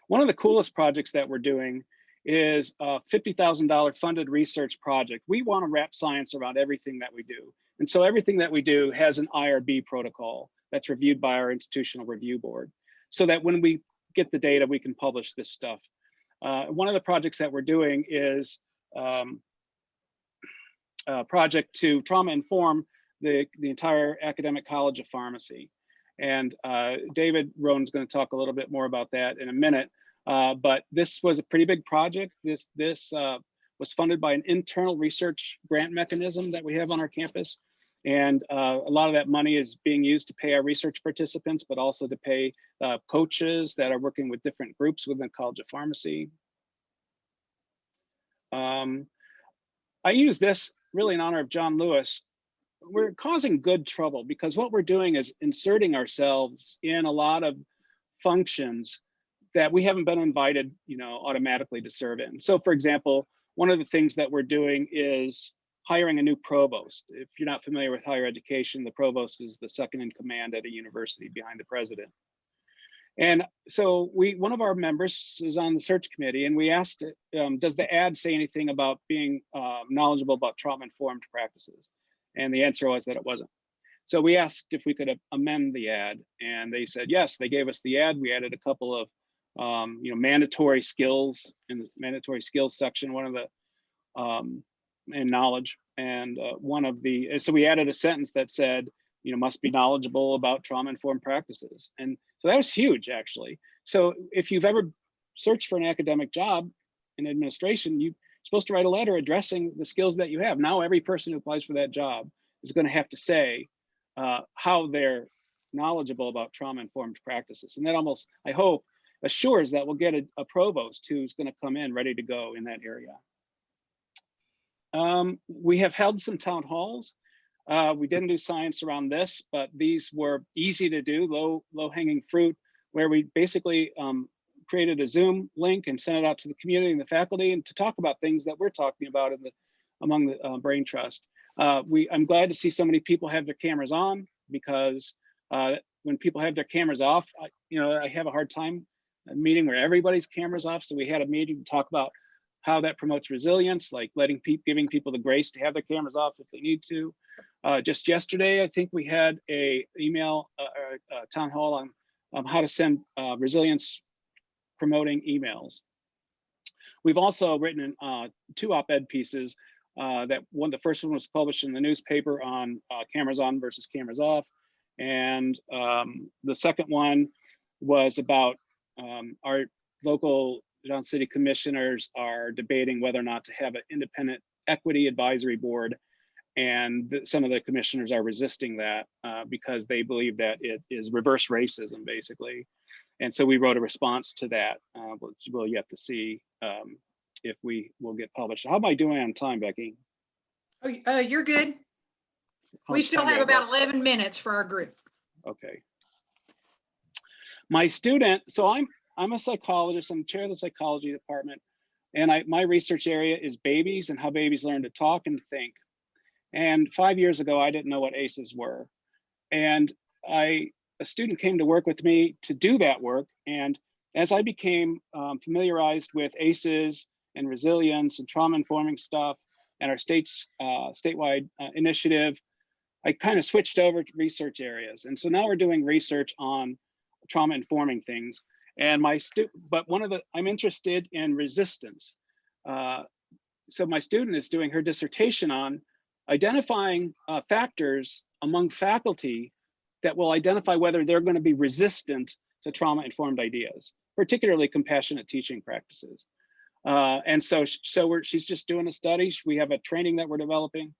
One of the coolest projects that we're doing is a $50,000 funded research project. We want to wrap science around everything that we do. And so everything that we do has an IRB protocol that's reviewed by our institutional review board, so that when we get the data, we can publish this stuff. One of the projects that we're doing is a project to trauma inform the entire academic college of pharmacy. And David Roan's going to talk a little bit more about that in a minute. But this was a pretty big project. This was funded by an internal research grant mechanism that we have on our campus. And a lot of that money is being used to pay our research participants, but also to pay coaches that are working with different groups within the College of Pharmacy. I use this really in honor of John Lewis. We're causing good trouble because what we're doing is inserting ourselves in a lot of functions that we haven't been invited, automatically to serve in. So for example, one of the things that we're doing is hiring a new provost. If you're not familiar with higher education, the provost is the second in command at a university behind the president. And so one of our members is on the search committee, and we asked, does the ad say anything about being knowledgeable about trauma-informed practices? And the answer was that it wasn't. So we asked if we could amend the ad, and they said yes. They gave us the ad. We added a couple of mandatory skills in the mandatory skills section, one of the and knowledge, and so we added a sentence that said, must be knowledgeable about trauma-informed practices. And so that was huge, actually. So if you've ever searched for an academic job in administration, you're supposed to write a letter addressing the skills that you have. Now every person who applies for that job is going to have to say how they're knowledgeable about trauma-informed practices. And that almost, I hope, assures that we'll get a provost who's going to come in ready to go in that area. We have held some town halls. We didn't do science around this, but these were easy to do, low-hanging fruit, where we basically created a Zoom link and sent it out to the community and the faculty, and to talk about things that we're talking about among the Brain Trust. I'm glad to see so many people have their cameras on, because when people have their cameras off, I have a hard time a meeting where everybody's cameras off. So we had a meeting to talk about how that promotes resilience, like giving people the grace to have their cameras off if they need to. Just yesterday, I think we had a town hall on how to send resilience promoting emails. We've also written 2 op-ed pieces. The first one was published in the newspaper on cameras on versus cameras off, and the second one was about our local Johnson City commissioners are debating whether or not to have an independent equity advisory board, and some of the commissioners are resisting that because they believe that it is reverse racism, basically. And so we wrote a response to that, which we'll yet to see if we will get published. How am I doing on time, Becky? Oh, you're good. We still have about 11 minutes for our group. Okay. My student, so I'm a psychologist. I'm chair of the psychology department, and my research area is babies and how babies learn to talk and think. And 5 years ago, I didn't know what ACEs were, and a student came to work with me to do that work. And as I became familiarized with ACEs and resilience and trauma informing stuff and our statewide initiative, I kind of switched over to research areas. And so now we're doing research on trauma informing things. And I'm interested in resistance. So my student is doing her dissertation on identifying factors among faculty that will identify whether they're going to be resistant to trauma-informed ideas, particularly compassionate teaching practices. And so she's just doing a study. We have a training that we're developing.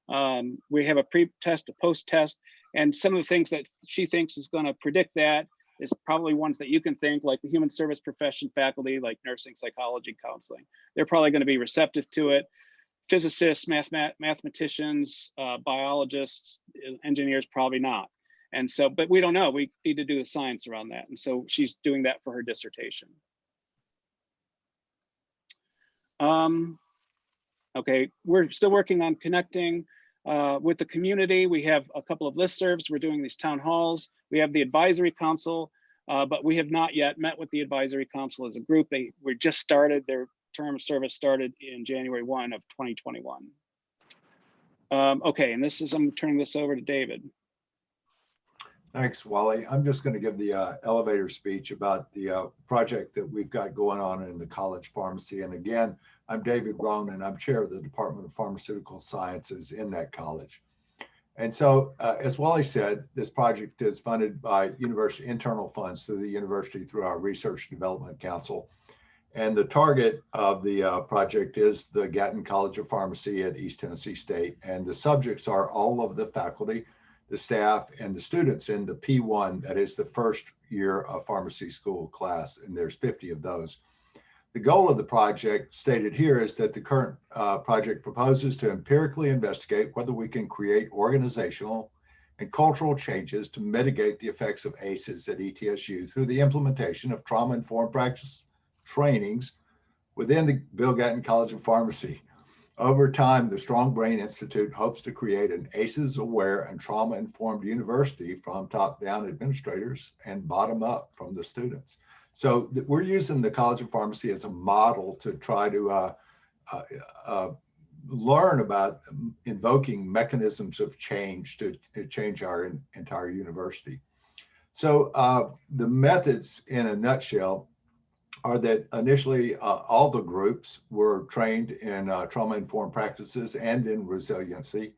We have a pre-test, a post-test, and some of the things that she thinks is going to predict that is probably ones that you can think, like the human service profession faculty, like nursing, psychology, counseling. They're probably going to be receptive to it. Physicists, mathematicians, biologists, engineers, probably not. And so, but we don't know. We need to do the science around that. And so she's doing that for her dissertation. Okay, we're still working on connecting with the community. We have a couple of listservs. We're doing these town halls. We have the advisory council, but we have not yet met with the advisory council as a group. We just started, their term of service started in January 1 of 2021. Okay, and I'm turning this over to David. Thanks, Wally. I'm just going to give the elevator speech about the project that we've got going on in the college pharmacy. And again, I'm David Roan, and I'm chair of the Department of Pharmaceutical Sciences in that college. And so, as Wally said, this project is funded by university internal funds through the university through our Research Development Council. And the target of the project is the Gatton College of Pharmacy at East Tennessee State. And the subjects are all of the faculty, the staff, and the students in the P1, that is the first year of pharmacy school class, and there's 50 of those. The goal of the project stated here is that the current project proposes to empirically investigate whether we can create organizational and cultural changes to mitigate the effects of ACEs at ETSU through the implementation of trauma-informed practice trainings within the Bill Gatton College of Pharmacy. Over time, the Strong Brain Institute hopes to create an ACEs-aware and trauma-informed university from top-down administrators and bottom-up from the students. So we're using the College of Pharmacy as a model to try to learn about invoking mechanisms of change to change our entire university. So the methods in a nutshell are that initially all the groups were trained in trauma-informed practices and in resiliency.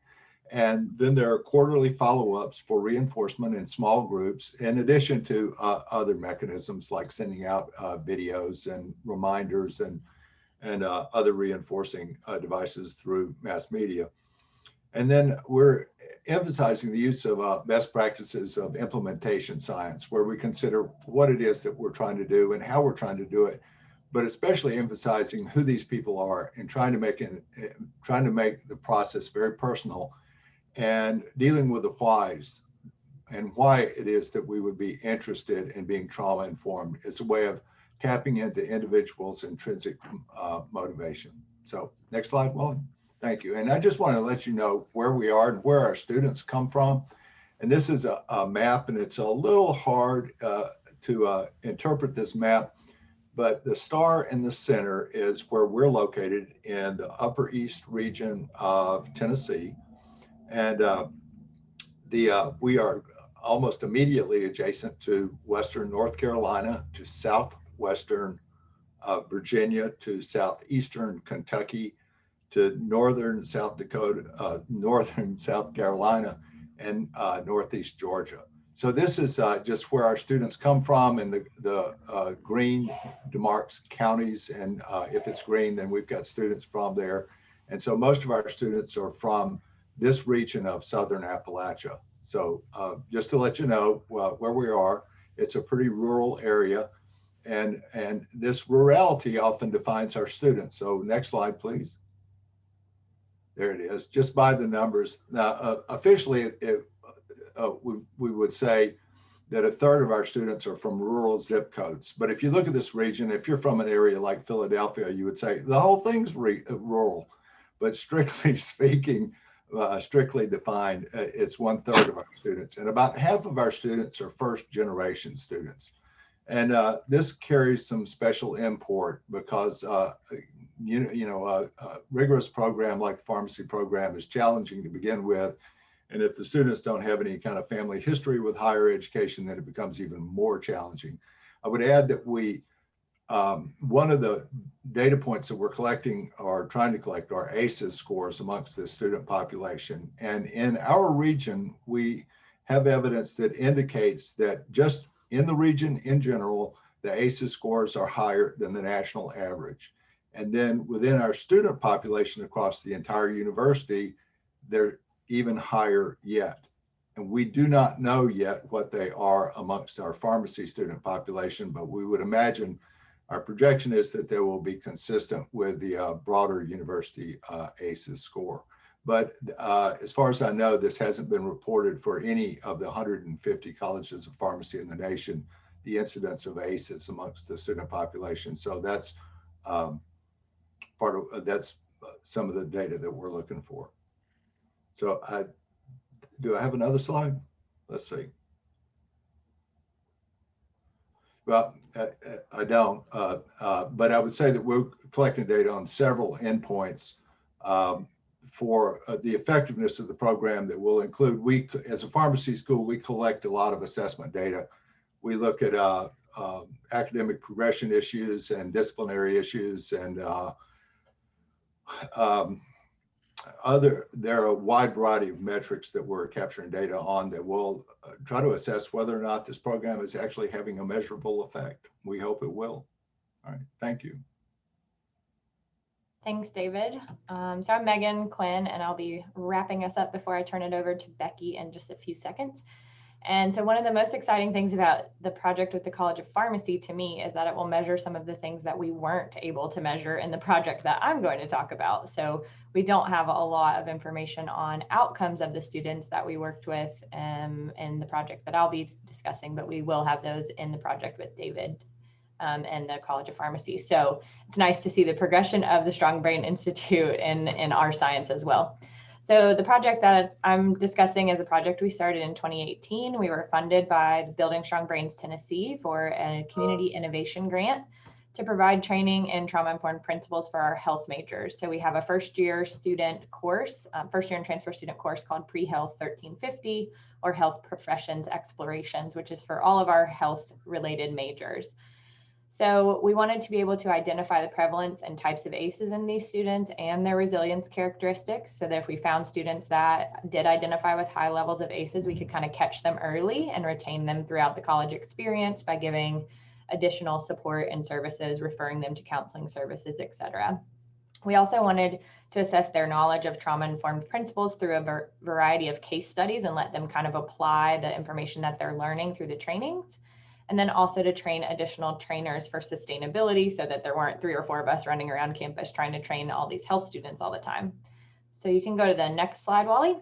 And then there are quarterly follow-ups for reinforcement in small groups, in addition to other mechanisms like sending out videos and reminders and other reinforcing devices through mass media. And then we're emphasizing the use of best practices of implementation science, where we consider what it is that we're trying to do and how we're trying to do it, but especially emphasizing who these people are and trying to make the process very personal and dealing with the whys and why it is that we would be interested in being trauma informed as a way of tapping into individuals' intrinsic motivation. So next slide, Wally. Thank you. And I just want to let you know where we are and where our students come from. And this is a map, and it's a little hard to interpret this map, but the star in the center is where we're located in the Upper East region of Tennessee. And we are almost immediately adjacent to Western North Carolina, to Southwestern Virginia, to Southeastern Kentucky, to Northern South Dakota, Northern South Carolina, and Northeast Georgia. So this is just where our students come from, and the green demarks counties. And if it's green, then we've got students from there. And so most of our students are from this region of Southern Appalachia. So just to let you know where we are, it's a pretty rural area, and this rurality often defines our students. So next slide, please. There it is, just by the numbers. Now, officially, we would say that a third of our students are from rural zip codes. But if you look at this region, if you're from an area like Philadelphia, you would say the whole thing's rural. But strictly speaking, strictly defined, it's 1/3 of our students. And about half of our students are first generation students. And this carries some special import because a rigorous program like the pharmacy program is challenging to begin with. And if the students don't have any kind of family history with higher education, then it becomes even more challenging. I would add that one of the data points that we're collecting or trying to collect are ACEs scores amongst the student population. And in our region, we have evidence that indicates that just in the region in general, the ACEs scores are higher than the national average. And then within our student population across the entire university, they're even higher yet. And we do not know yet what they are amongst our pharmacy student population, but we would imagine our projection is that they will be consistent with the broader university ACEs score. But as far as I know, this hasn't been reported for any of the 150 colleges of pharmacy in the nation, the incidence of ACEs amongst the student population. So that's that's some of the data that we're looking for. So do I have another slide? Let's see. Well, I don't, but I would say that we're collecting data on several endpoints. for the effectiveness of the program that will include, we, as a pharmacy school, we collect a lot of assessment data. We look at academic progression issues and disciplinary issues and there are a wide variety of metrics that we're capturing data on that will try to assess whether or not this program is actually having a measurable effect. We hope it will. All right, thank you. Thanks, David. So I'm Megan Quinn, and I'll be wrapping us up before I turn it over to Becky in just a few seconds. And so one of the most exciting things about the project with the College of Pharmacy to me is that it will measure some of the things that we weren't able to measure in the project that I'm going to talk about. So we don't have a lot of information on outcomes of the students that we worked with in the project that I'll be discussing, but we will have those in the project with David and the College of Pharmacy. So it's nice to see the progression of the Strong Brain Institute in our science as well. So the project that I'm discussing is a project we started in 2018. We were funded by Building Strong Brains Tennessee for a community innovation grant to provide training in trauma-informed principles for our health majors. So we have a first-year student course, first-year and transfer student course called Pre-Health 1350 or Health Professions Explorations, which is for all of our health-related majors. So we wanted to be able to identify the prevalence and types of ACEs in these students and their resilience characteristics, so that if we found students that did identify with high levels of ACEs, we could kind of catch them early and retain them throughout the college experience by giving additional support and services, referring them to counseling services, et cetera. We also wanted to assess their knowledge of trauma-informed principles through a variety of case studies and let them kind of apply the information that they're learning through the trainings. And then also to train additional trainers for sustainability so that there weren't 3 or 4 of us running around campus trying to train all these health students all the time. So you can go to the next slide, Wally.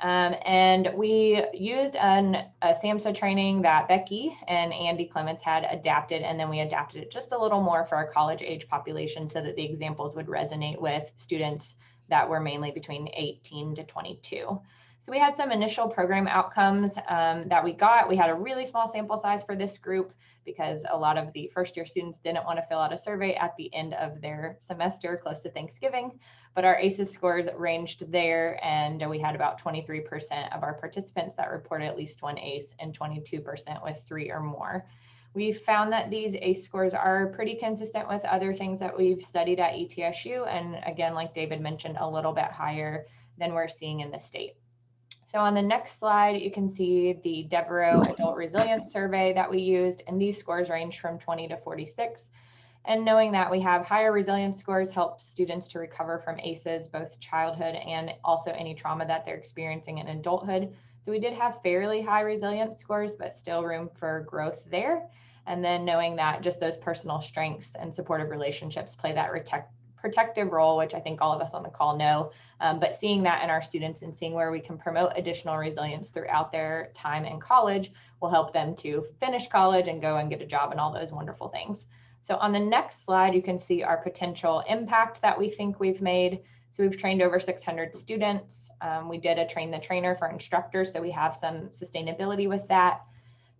And we used a SAMHSA training that Becky and Andy Clements had adapted, and then we adapted it just a little more for our college age population so that the examples would resonate with students that were mainly between 18 to 22. So we had some initial program outcomes that we got. We had a really small sample size for this group because a lot of the first year students didn't want to fill out a survey at the end of their semester close to Thanksgiving, but our ACEs scores ranged there, and we had about 23% of our participants that reported at least 1 ACE and 22% with 3 or more. We found that these ACE scores are pretty consistent with other things that we've studied at ETSU, and again, like David mentioned, a little bit higher than we're seeing in the state. So on the next slide, you can see the Deborah Adult Resilience Survey that we used, and these scores range from 20 to 46. And knowing that we have higher resilience scores helps students to recover from ACEs, both childhood and also any trauma that they're experiencing in adulthood. So we did have fairly high resilience scores, but still room for growth there. And then knowing that just those personal strengths and supportive relationships play that protective role, which I think all of us on the call know, but seeing that in our students and seeing where we can promote additional resilience throughout their time in college will help them to finish college and go and get a job and all those wonderful things. So on the next slide, you can see our potential impact that we think we've made. So we've trained over 600 students. We did a train the trainer for instructors, so we have some sustainability with that.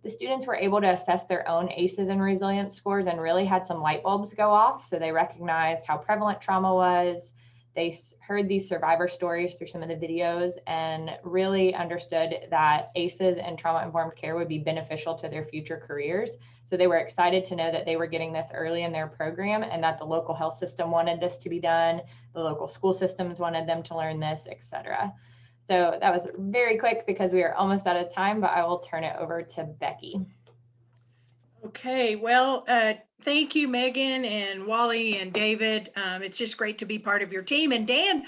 The students were able to assess their own ACEs and resilience scores and really had some light bulbs go off. So they recognized how prevalent trauma was. They heard these survivor stories through some of the videos and really understood that ACEs and trauma-informed care would be beneficial to their future careers. So they were excited to know that they were getting this early in their program and that the local health system wanted this to be done. The local school systems wanted them to learn this, et cetera. So that was very quick because we are almost out of time, but I will turn it over to Becky. Okay, well, thank you, Megan and Wally and David. It's just great to be part of your team. And Dan,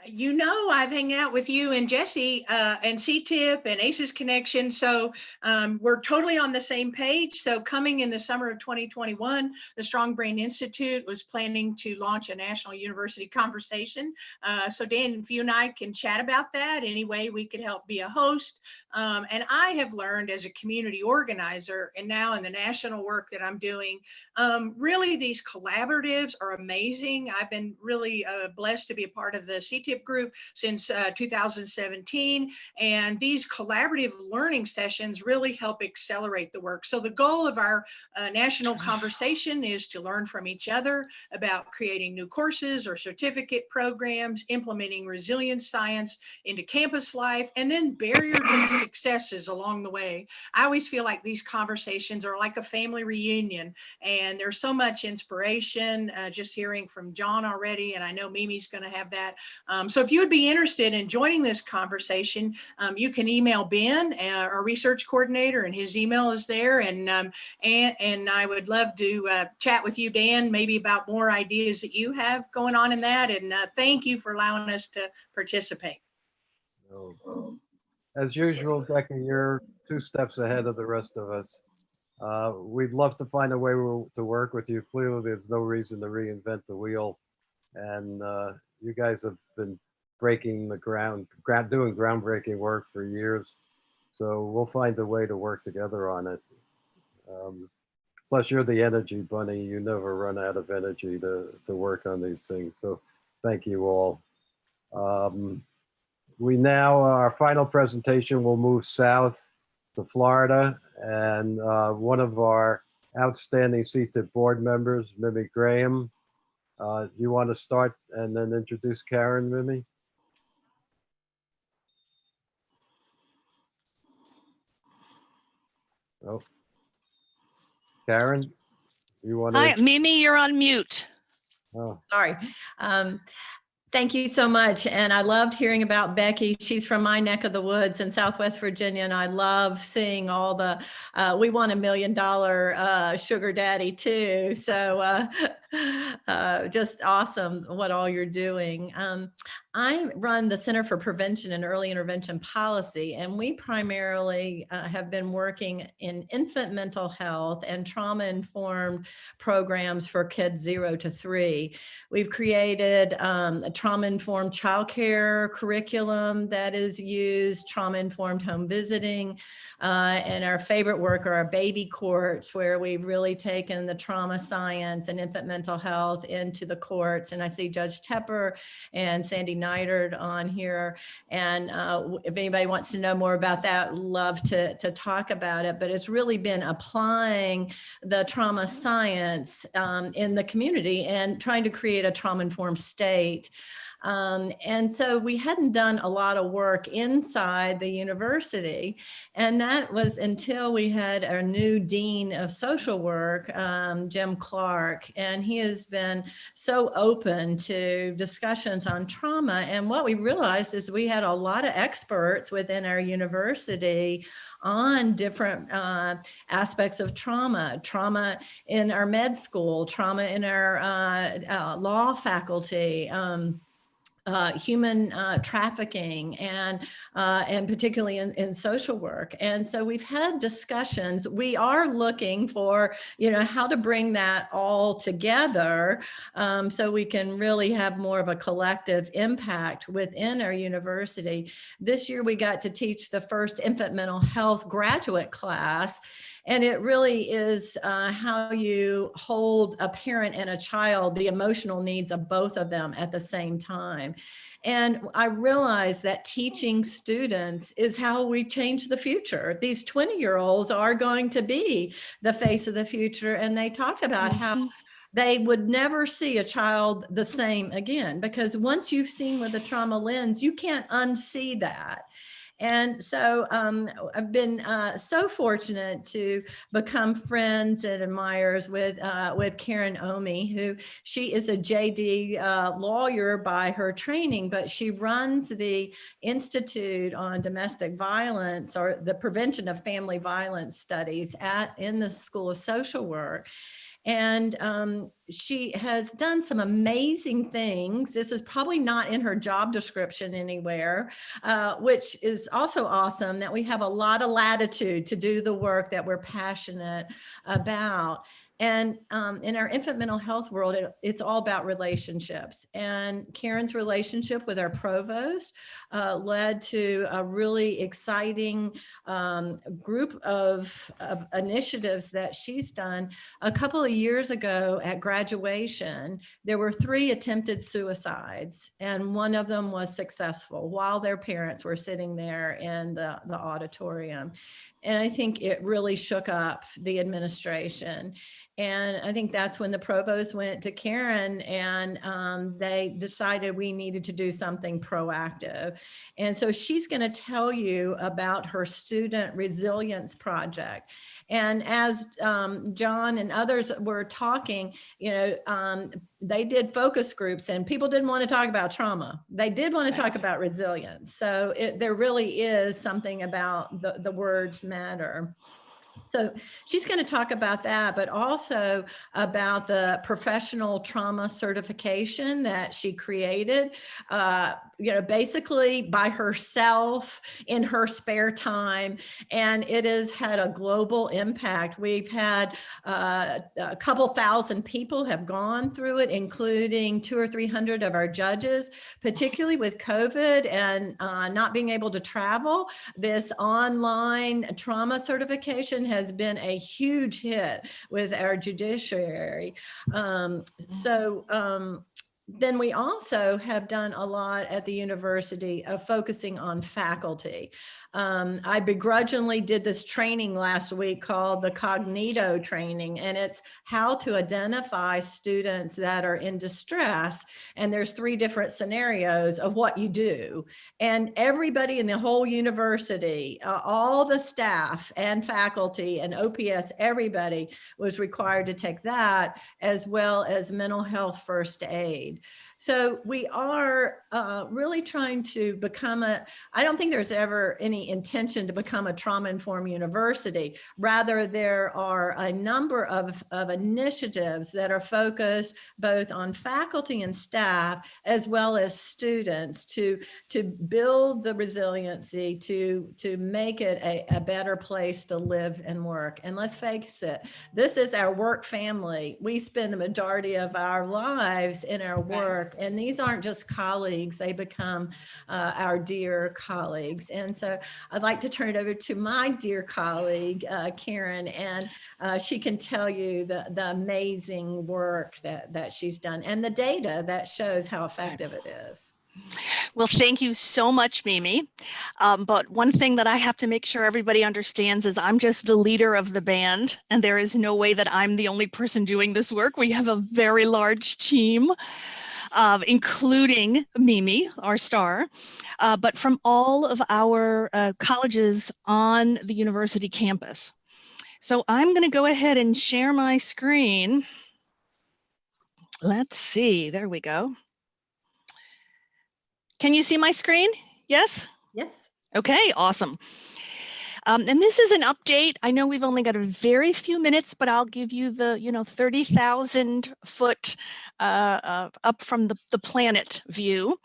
you know, I've hung out with you and Jesse and CTIPP and ACEs Connection. So we're totally on the same page. So coming in the summer of 2021, the Strong Brain Institute was planning to launch a national university conversation. So Dan, if you and I can chat about that, any way we could help be a host. And I have learned as a community organizer and now in the national work that I'm doing, Really, these collaboratives are amazing. I've been really blessed to be a part of the CTIPP group since 2017. And these collaborative learning sessions really help accelerate the work. So the goal of our national conversation is to learn from each other about creating new courses or certificate programs, implementing resilience science into campus life, and then barrier-free successes along the way. I always feel like these conversations are like a family reunion, and there's so much inspiration just hearing from John already, and I know Mimi's going to have that. So if you would be interested in joining this conversation, you can email Ben, our research coordinator, and his email is there. And I would love to chat with you, Dan, maybe about more ideas that you have going on in that. And thank you for allowing us to participate. As usual, Becky, you're 2 steps ahead of the rest of us. We'd love to find a way to work with you. Clearly, there's no reason to reinvent the wheel. And you guys have been breaking the ground, doing groundbreaking work for years. So we'll find a way to work together on it. Plus, you're the energy bunny. You never run out of energy to work on these things. So thank you all. We now, our final presentation will move south to Florida, and one of our outstanding CTIPP board members, Mimi Graham. You want to start and then introduce Karen, Mimi? Oh, Karen, you want to? Hi, Mimi, you're on mute. Oh. Sorry. Thank you so much. And I loved hearing about Becky. She's from my neck of the woods in Southwest Virginia. And I love seeing all the, we want $1 million sugar daddy too. So just awesome what all you're doing. I run the Center for Prevention and Early Intervention Policy, and we primarily have been working in infant mental health and trauma-informed programs for kids 0 to 3. We've created a trauma-informed childcare curriculum that is used, trauma-informed home visiting, and our favorite work are our baby courts, where we've really taken the trauma science and infant mental health into the courts. And I see Judge Tepper and Sandy Neidert on here. And if anybody wants to know more about that, love to talk about it. But it's really been applying the trauma science in the community and trying to create a trauma-informed state. And so we hadn't done a lot of work inside the university. And that was until we had our new dean of social work, Jim Clark, and he has been so open to discussions on trauma. And what we realized is we had a lot of experts within our university on different aspects of trauma, trauma in our med school, trauma in our law faculty, human trafficking, and particularly in social work. And so we've had discussions. We are looking for, how to bring that all together so we can really have more of a collective impact within our university. This year we got to teach the first infant mental health graduate class. And it really is how you hold a parent and a child, the emotional needs of both of them at the same time. And I realized that teaching students is how we change the future. These 20-year-olds are going to be the face of the future. And they talked about how they would never see a child the same again, because once you've seen with a trauma lens, you can't unsee that. And so I've been so fortunate to become friends and admirers with Karen Omi, who she is a JD lawyer by her training, but she runs the Institute on Domestic Violence, or the Prevention of Family Violence Studies in the School of Social Work. And she has done some amazing things. This is probably not in her job description anywhere, which is also awesome, that we have a lot of latitude to do the work that we're passionate about. And in our infant mental health world, it's all about relationships. And Karen's relationship with our provost led to a really exciting group of initiatives that she's done. A couple of years ago at graduation, there were 3 attempted suicides, and one of them was successful while their parents were sitting there in the auditorium. And I think it really shook up the administration. And I think that's when the provost went to Karen and they decided we needed to do something proactive. And so she's going to tell you about her student resilience project. And as John and others were talking, you know, they did focus groups and people didn't want to talk about trauma. They did want to talk about resilience. So there really is something about the words matter. So she's going to talk about that, but also about the professional trauma certification that she created, you know, basically by herself in her spare time. And it has had a global impact. We've had a couple thousand people have gone through it, including 200 or 300 of our judges, particularly with COVID and not being able to travel. This online trauma certification has been a huge hit with our judiciary. Then we also have done a lot at the university of focusing on faculty. I begrudgingly did this training last week called the Cognito training, and it's how to identify students that are in distress. And there's 3 different scenarios of what you do. And everybody in the whole university, all the staff and faculty and OPS, everybody was required to take that, as well as mental health first aid. So we are really trying to become I don't think there's ever any intention to become a trauma-informed university. Rather, there are a number of initiatives that are focused both on faculty and staff, as well as students, to build the resiliency, to make it a better place to live and work. And let's face it, this is our work family. We spend the majority of our lives in our work. And these aren't just colleagues, they become our dear colleagues. And so I'd like to turn it over to my dear colleague, Karen, and she can tell you the amazing work that she's done and the data that shows how effective it is. Well, thank you so much, Mimi. But one thing that I have to make sure everybody understands is I'm just the leader of the band, and there is no way that I'm the only person doing this work. We have a very large team, including Mimi, our star, but from all of our colleges on the university campus. So I'm going to go ahead and share my screen. Let's see, there we go. Can you see my screen? Yes? Yes. Okay, awesome. And this is an update. I know we've only got a very few minutes, but I'll give you the 30,000 foot up from the planet view.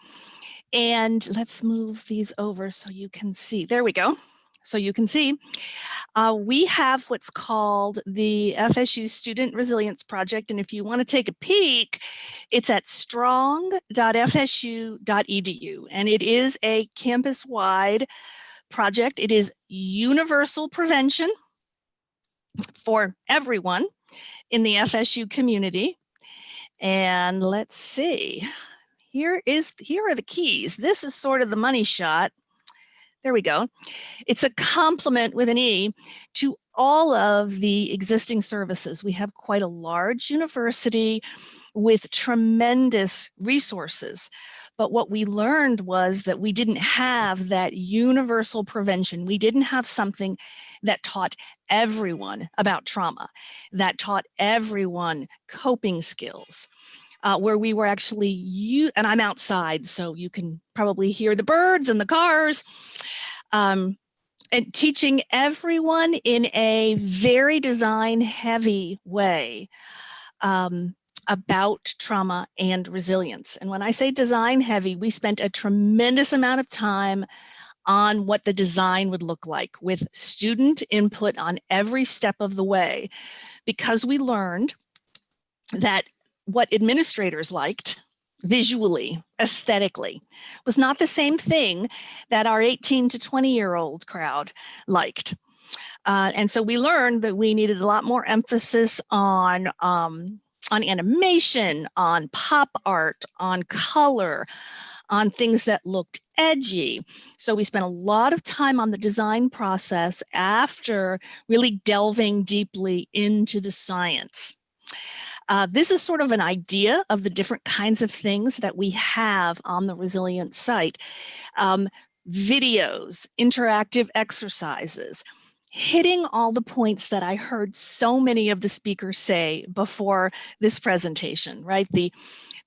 And let's move these over so you can see. There we go. So you can see we have what's called the FSU Student Resilience Project. And if you want to take a peek, it's at strong.fsu.edu. And it is a campus-wide project. It is universal prevention for everyone in the FSU community. And let's see, here are the keys. This is sort of the money shot. There we go. It's a complement with an E to all of the existing services. We have quite a large university with tremendous resources. But what we learned was that we didn't have that universal prevention. We didn't have something that taught everyone about trauma, that taught everyone coping skills. Where we were actually, and I'm outside, so you can probably hear the birds and the cars, and teaching everyone in a very design-heavy way about trauma and resilience. And when I say design-heavy, we spent a tremendous amount of time on what the design would look like with student input on every step of the way, because we learned that what administrators liked visually, aesthetically, was not the same thing that our 18 to 20-year-old crowd liked. And so we learned that we needed a lot more emphasis on animation, on pop art, on color, on things that looked edgy. So we spent a lot of time on the design process after really delving deeply into the science. This is sort of an idea of the different kinds of things that we have on the Resilience site. Videos, interactive exercises, hitting all the points that I heard so many of the speakers say before this presentation, right? The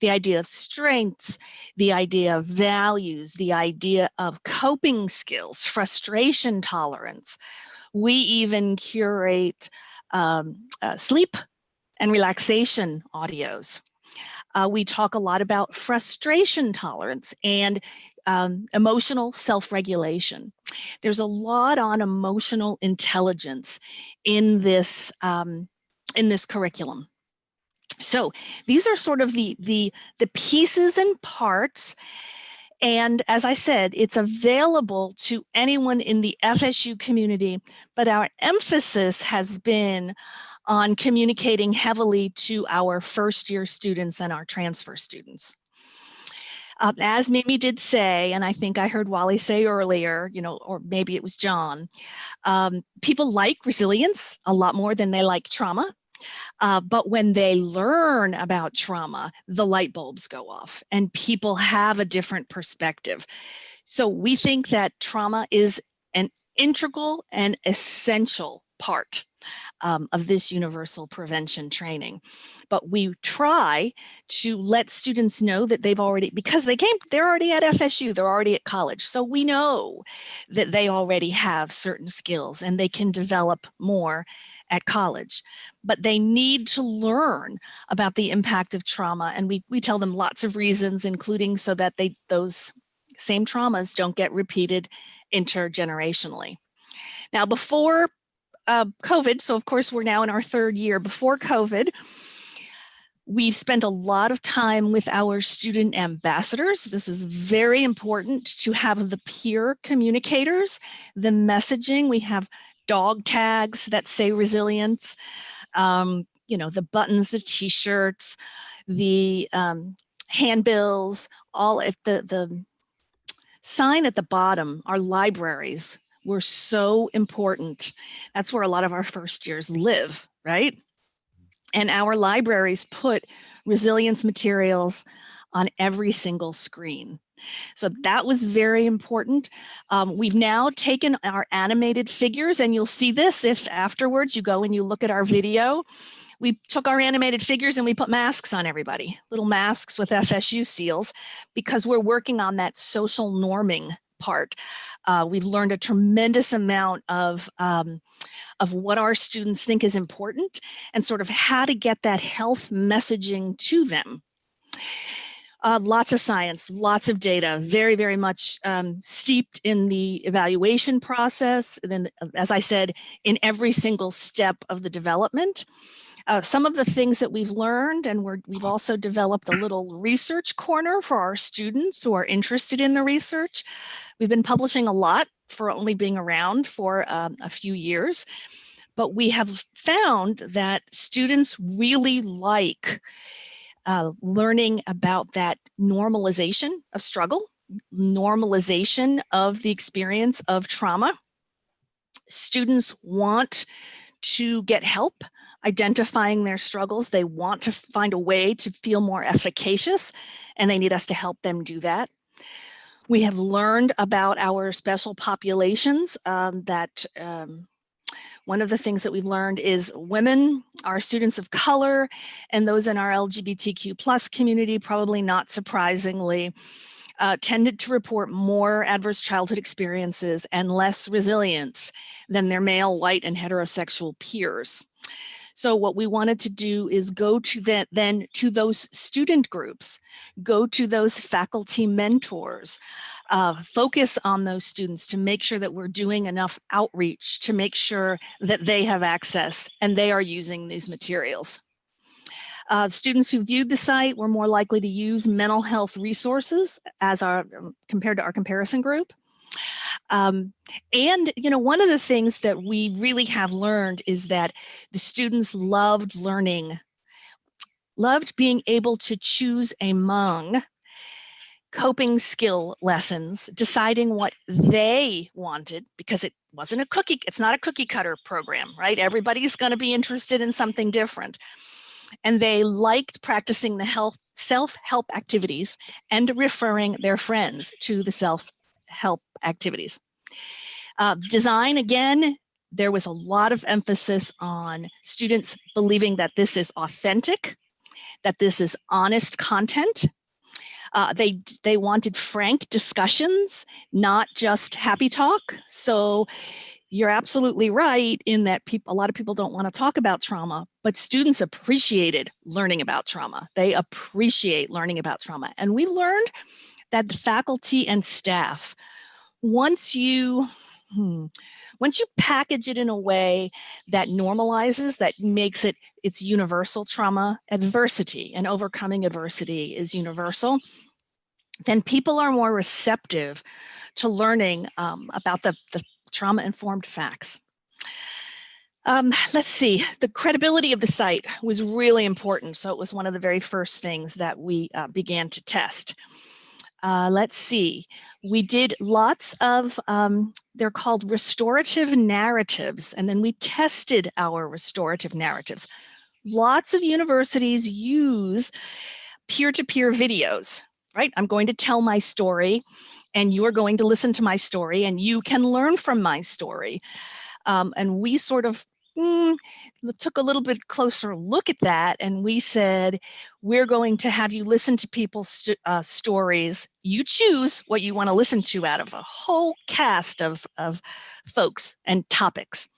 idea of strengths, the idea of values, the idea of coping skills, frustration tolerance. We even curate sleep and relaxation audios. We talk a lot about frustration tolerance and emotional self-regulation. There's a lot on emotional intelligence in this curriculum. So these are sort of the pieces and parts. And as I said, it's available to anyone in the FSU community, but our emphasis has been on communicating heavily to our first-year students and our transfer students. As Mimi did say, and I think I heard Wally say earlier, or maybe it was John, people like resilience a lot more than they like trauma. But when they learn about trauma, the light bulbs go off and people have a different perspective. So we think that trauma is an integral and essential part of this universal prevention training. But we try to let students know that they've already, because they're already at FSU, they're already at college. So we know that they already have certain skills and they can develop more at college. But they need to learn about the impact of trauma. And we tell them lots of reasons, including so that those same traumas don't get repeated intergenerationally. Now, before COVID, so of course we're now in our third year. Before COVID, we spent a lot of time with our student ambassadors. This is very important to have the peer communicators, the messaging. We have dog tags that say resilience, the buttons, the t-shirts, the handbills, all at the sign at the bottom, our libraries were so important. That's where a lot of our first years live, right? And our libraries put resilience materials on every single screen. So that was very important. We've now taken our animated figures, and you'll see this if afterwards you go and you look at our video. We took our animated figures and we put masks on everybody, little masks with FSU seals, because we're working on that social norming part. We've learned a tremendous amount of what our students think is important and sort of how to get that health messaging to them. Lots of science, lots of data, very, very much steeped in the evaluation process. And then, as I said, in every single step of the development. Some of the things that we've learned, and we've also developed a little research corner for our students who are interested in the research. We've been publishing a lot for only being around for a few years, but we have found that students really like learning about that normalization of struggle, normalization of the experience of trauma. Students want to get help identifying their struggles. They want to find a way to feel more efficacious, and they need us to help them do that. We have learned about our special populations one of the things that we've learned is women, our students of color, and those in our LGBTQ+ community, probably not surprisingly, tended to report more adverse childhood experiences and less resilience than their male, white, and heterosexual peers. So what we wanted to do is go to that, then to those student groups, go to those faculty mentors, focus on those students to make sure that we're doing enough outreach to make sure that they have access and they are using these materials. Students who viewed the site were more likely to use mental health resources as compared to our comparison group. And, you know, one of the things that we really have learned is that the students loved learning, loved being able to choose among coping skill lessons, deciding what they wanted, because it wasn't a cookie, it's not a cookie cutter program, right? Everybody's going to be interested in something different. And they liked practicing the self-help activities and referring their friends to the self-help activities. Design, again, there was a lot of emphasis on students believing that this is authentic, that this is honest content. They wanted frank discussions, not just happy talk. So you're absolutely right in that a lot of people don't want to talk about trauma, but students appreciated learning about trauma. They appreciate learning about trauma. And we learned that the faculty and staff, once you package it in a way that normalizes, that makes it's universal trauma, adversity, and overcoming adversity is universal, then people are more receptive to learning about the trauma-informed facts. Let's see, the credibility of the site was really important. So it was one of the very first things that we began to test. Let's see, we did lots of, they're called restorative narratives, and then we tested our restorative narratives. Lots of universities use peer-to-peer videos, right? I'm going to tell my story, and you're going to listen to my story, and you can learn from my story. And we sort of took a little bit closer look at that, and we said, we're going to have you listen to people's stories. You choose what you want to listen to out of a whole cast of folks and topics.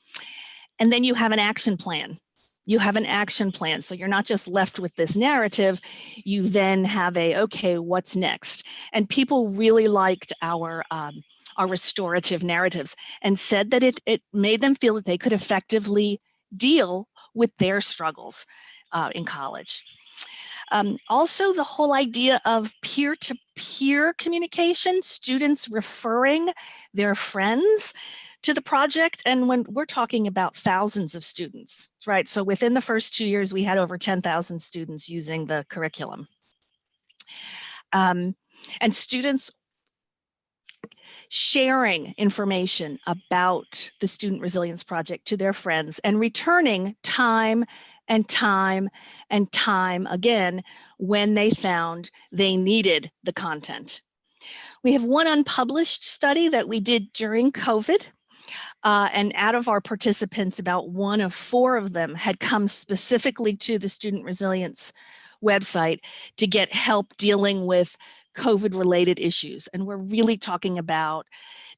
And then you have an action plan. You have an action plan. So you're not just left with this narrative, you then have okay, what's next? And people really liked our restorative narratives and said that it made them feel that they could effectively deal with their struggles in college. Also, the whole idea of peer-to-peer communication, students referring their friends to the project. And when we're talking about thousands of students, right? So within the first 2 years, we had over 10,000 students using the curriculum. And students sharing information about the Student Resilience Project to their friends and returning time and time and time again when they found they needed the content. We have one unpublished study that we did during COVID. And out of our participants, about 1 of 4 of them had come specifically to the Student Resilience website to get help dealing with COVID-related issues. And we're really talking about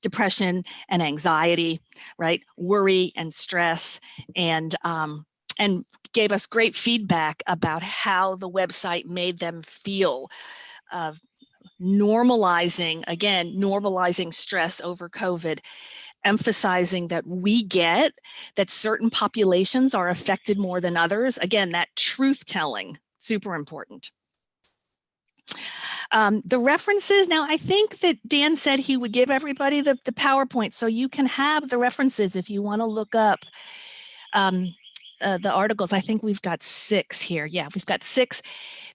depression and anxiety, right? Worry and stress, and gave us great feedback about how the website made them feel. Normalizing stress over COVID, emphasizing that we get that certain populations are affected more than others. Again, that truth telling, super important. The references, now I think that Dan said he would give everybody the PowerPoint, so you can have the references if you want to look up the articles. I think we've got 6 here. Yeah, we've got 6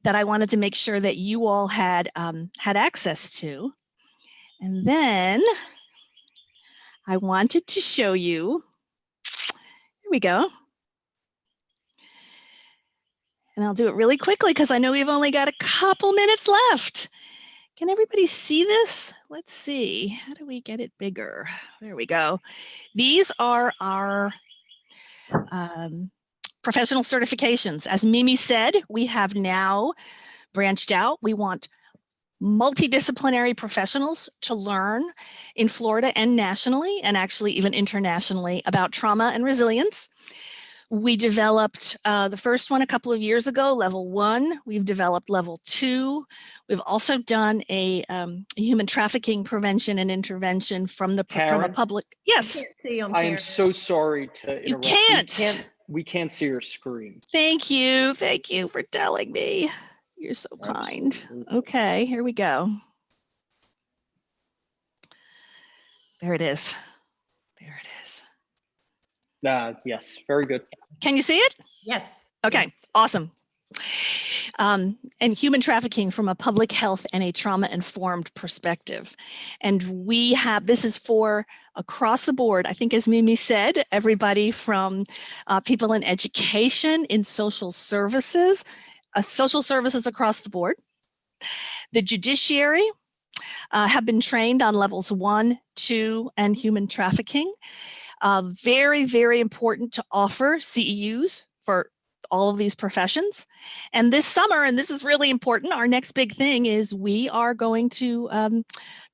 that I wanted to make sure that you all had access to. And then I wanted to show you, here we go. And I'll do it really quickly because I know we've only got a couple minutes left. Can everybody see this? Let's see, how do we get it bigger? There we go. These are our professional certifications. As Mimi said, we have now branched out. We want multidisciplinary professionals to learn in Florida and nationally, and actually even internationally, about trauma and resilience. We developed the first one a couple of years ago, level 1. We've developed level 2. We've also done a human trafficking prevention and intervention from a Karen? public. Yes, Can't see 'em, I am Karen. so sorry to you interrupt. can't. We can't see your screen. Thank you. Thank you for telling me. You're so kind. Absolutely. Okay, here we go. There it is. There it is. Yes, very good. Can you see it? Yes. Okay, awesome. And human trafficking from a public health and a trauma-informed perspective. And we have, this is for across the board, I think as Mimi said, everybody from people in education, in social services across the board. The judiciary have been trained on levels 1, 2, and human trafficking. Very, very important to offer CEUs for all of these professions. And this summer, and this is really important, our next big thing is we are going to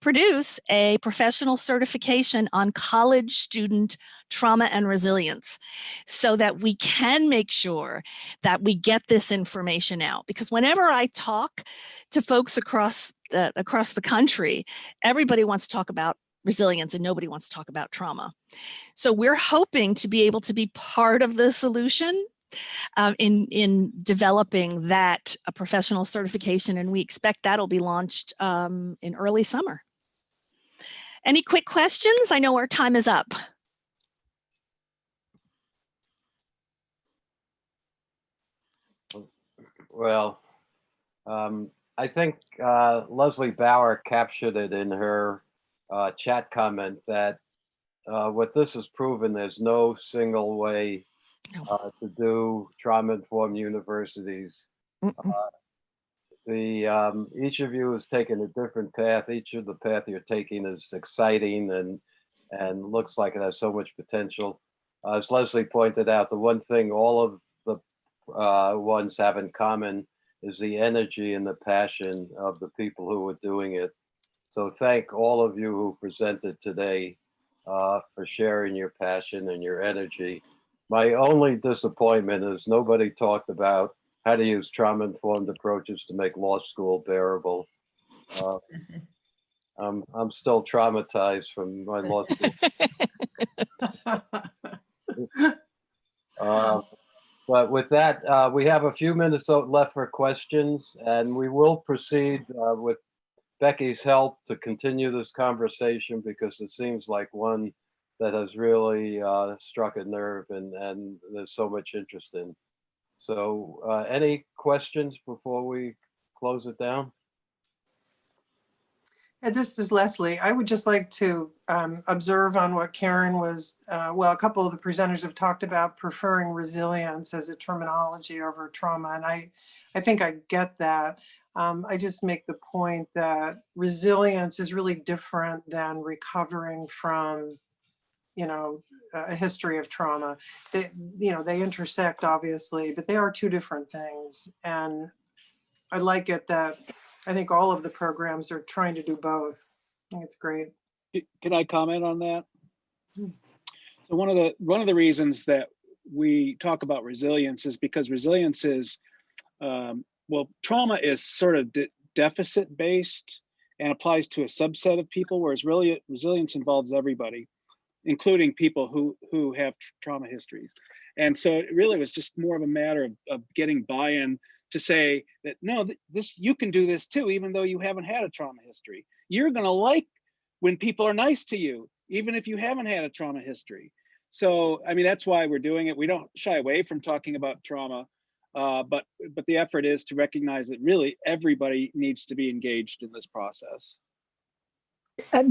produce a professional certification on college student trauma and resilience so that we can make sure that we get this information out. Because whenever I talk to folks across the country, everybody wants to talk about resilience and nobody wants to talk about trauma. So we're hoping to be able to be part of the solution in developing that a professional certification, and we expect that'll be launched in early summer. Any quick questions? I know our time is up. Well, I think Leslie Bauer captured it in her chat comment that what this has proven, there's no single way to do trauma-informed universities. Each of you has taken a different path. Each of the path you're taking is exciting and looks like it has so much potential. As Leslie pointed out, the one thing all of the ones have in common is the energy and the passion of the people who are doing it. So thank all of you who presented today for sharing your passion and your energy. My only disappointment is nobody talked about how to use trauma-informed approaches to make law school bearable. I'm still traumatized from my law school. But with that, we have a few minutes left for questions, and we will proceed with Becky's help to continue this conversation because it seems like one that has really struck a nerve and there's so much interest in. So any questions before we close it down? And this is Leslie. I would just like to observe on what Karen was, well, a couple of the presenters have talked about preferring resilience as a terminology over trauma. And I think I get that. I just make the point that resilience is really different than recovering from, a history of trauma. They intersect obviously, but they are two different things. And I like it that I think all of the programs are trying to do both. I think it's great. Can I comment on that? So one of the reasons that we talk about resilience is because resilience is, trauma is sort of deficit based and applies to a subset of people, whereas really resilience involves everybody, including people who have trauma histories. And so it really was just more of a matter of getting buy-in to say that, no, you can do this too, even though you haven't had a trauma history. You're gonna like when people are nice to you, even if you haven't had a trauma history. So, I mean, that's why we're doing it. We don't shy away from talking about trauma, but the effort is to recognize that really everybody needs to be engaged in this process.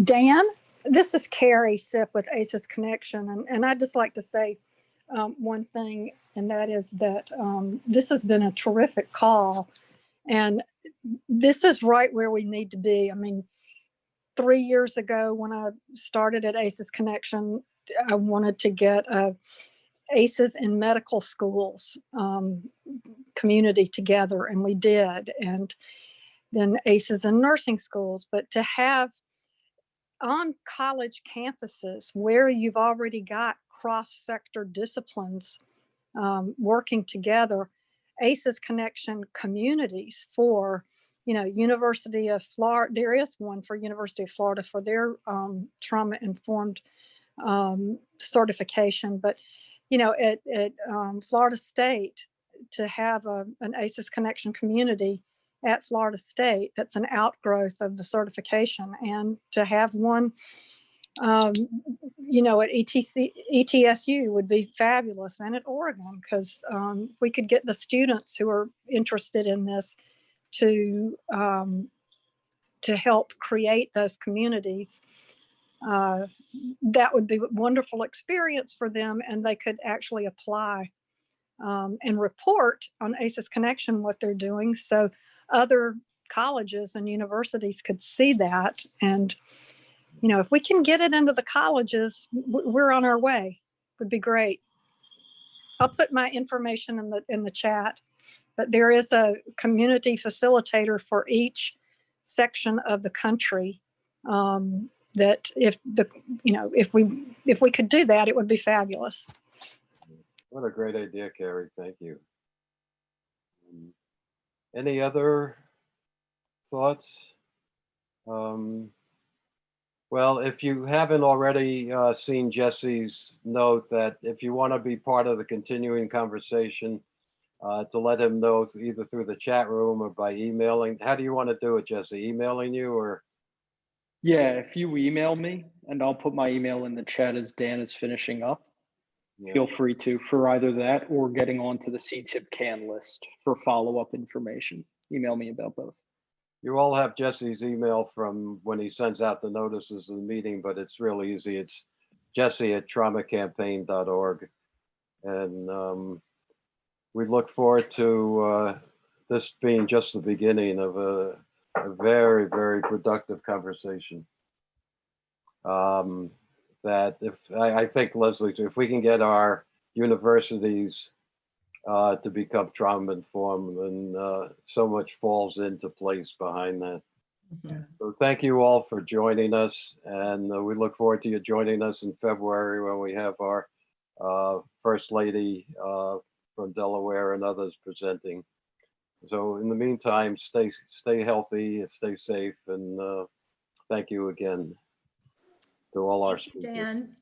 Dan, this is Carrie Sipp with ACES Connection, and I'd just like to say one thing, and that is that this has been a terrific call, and this is right where we need to be. I mean, 3 years ago when I started at ACES Connection, I wanted to get ACES in medical schools community together, and we did, and then ACES in nursing schools, but to have on college campuses where you've already got cross-sector disciplines working together, ACEs connection communities for, University of Florida. There is one for University of Florida for their trauma-informed certification, but at Florida State, to have an ACEs connection community at Florida State that's an outgrowth of the certification, and to have one at ETSU would be fabulous, and at Oregon, because we could get the students who are interested in this to help create those communities. That would be a wonderful experience for them, and they could actually apply and report on ACEs Connection what they're doing, so other colleges and universities could see that. And if we can get it into the colleges, we're on our way. Would be great. I'll put my information in the chat, but there is a community facilitator for each section of the country. That if we could do that, it would be fabulous. What a great idea, Carrie. Thank you. Any other thoughts? Well, if you haven't already seen Jesse's note that if you want to be part of the continuing conversation, to let him know either through the chat room or by emailing. How do you want to do it, Jesse? Emailing you or? Yeah, if you email me, and I'll put my email in the chat as Dan is finishing up. Yeah. Feel free to, for either that or getting onto the CTIPP CAN list for follow-up information. Email me about both. You all have Jesse's email from when he sends out the notices of the meeting, but it's really easy. It's jesse@traumacampaign.org. And we look forward to this being just the beginning of a very, very productive conversation. That I think, Leslie, if we can get our universities to become trauma informed, and so much falls into place behind that. Mhm. So thank you all for joining us, and we look forward to you joining us in February when we have our First Lady from Delaware and others presenting. So in the meantime, stay healthy, stay safe, and thank you again to all our Thank you, speakers. Dan.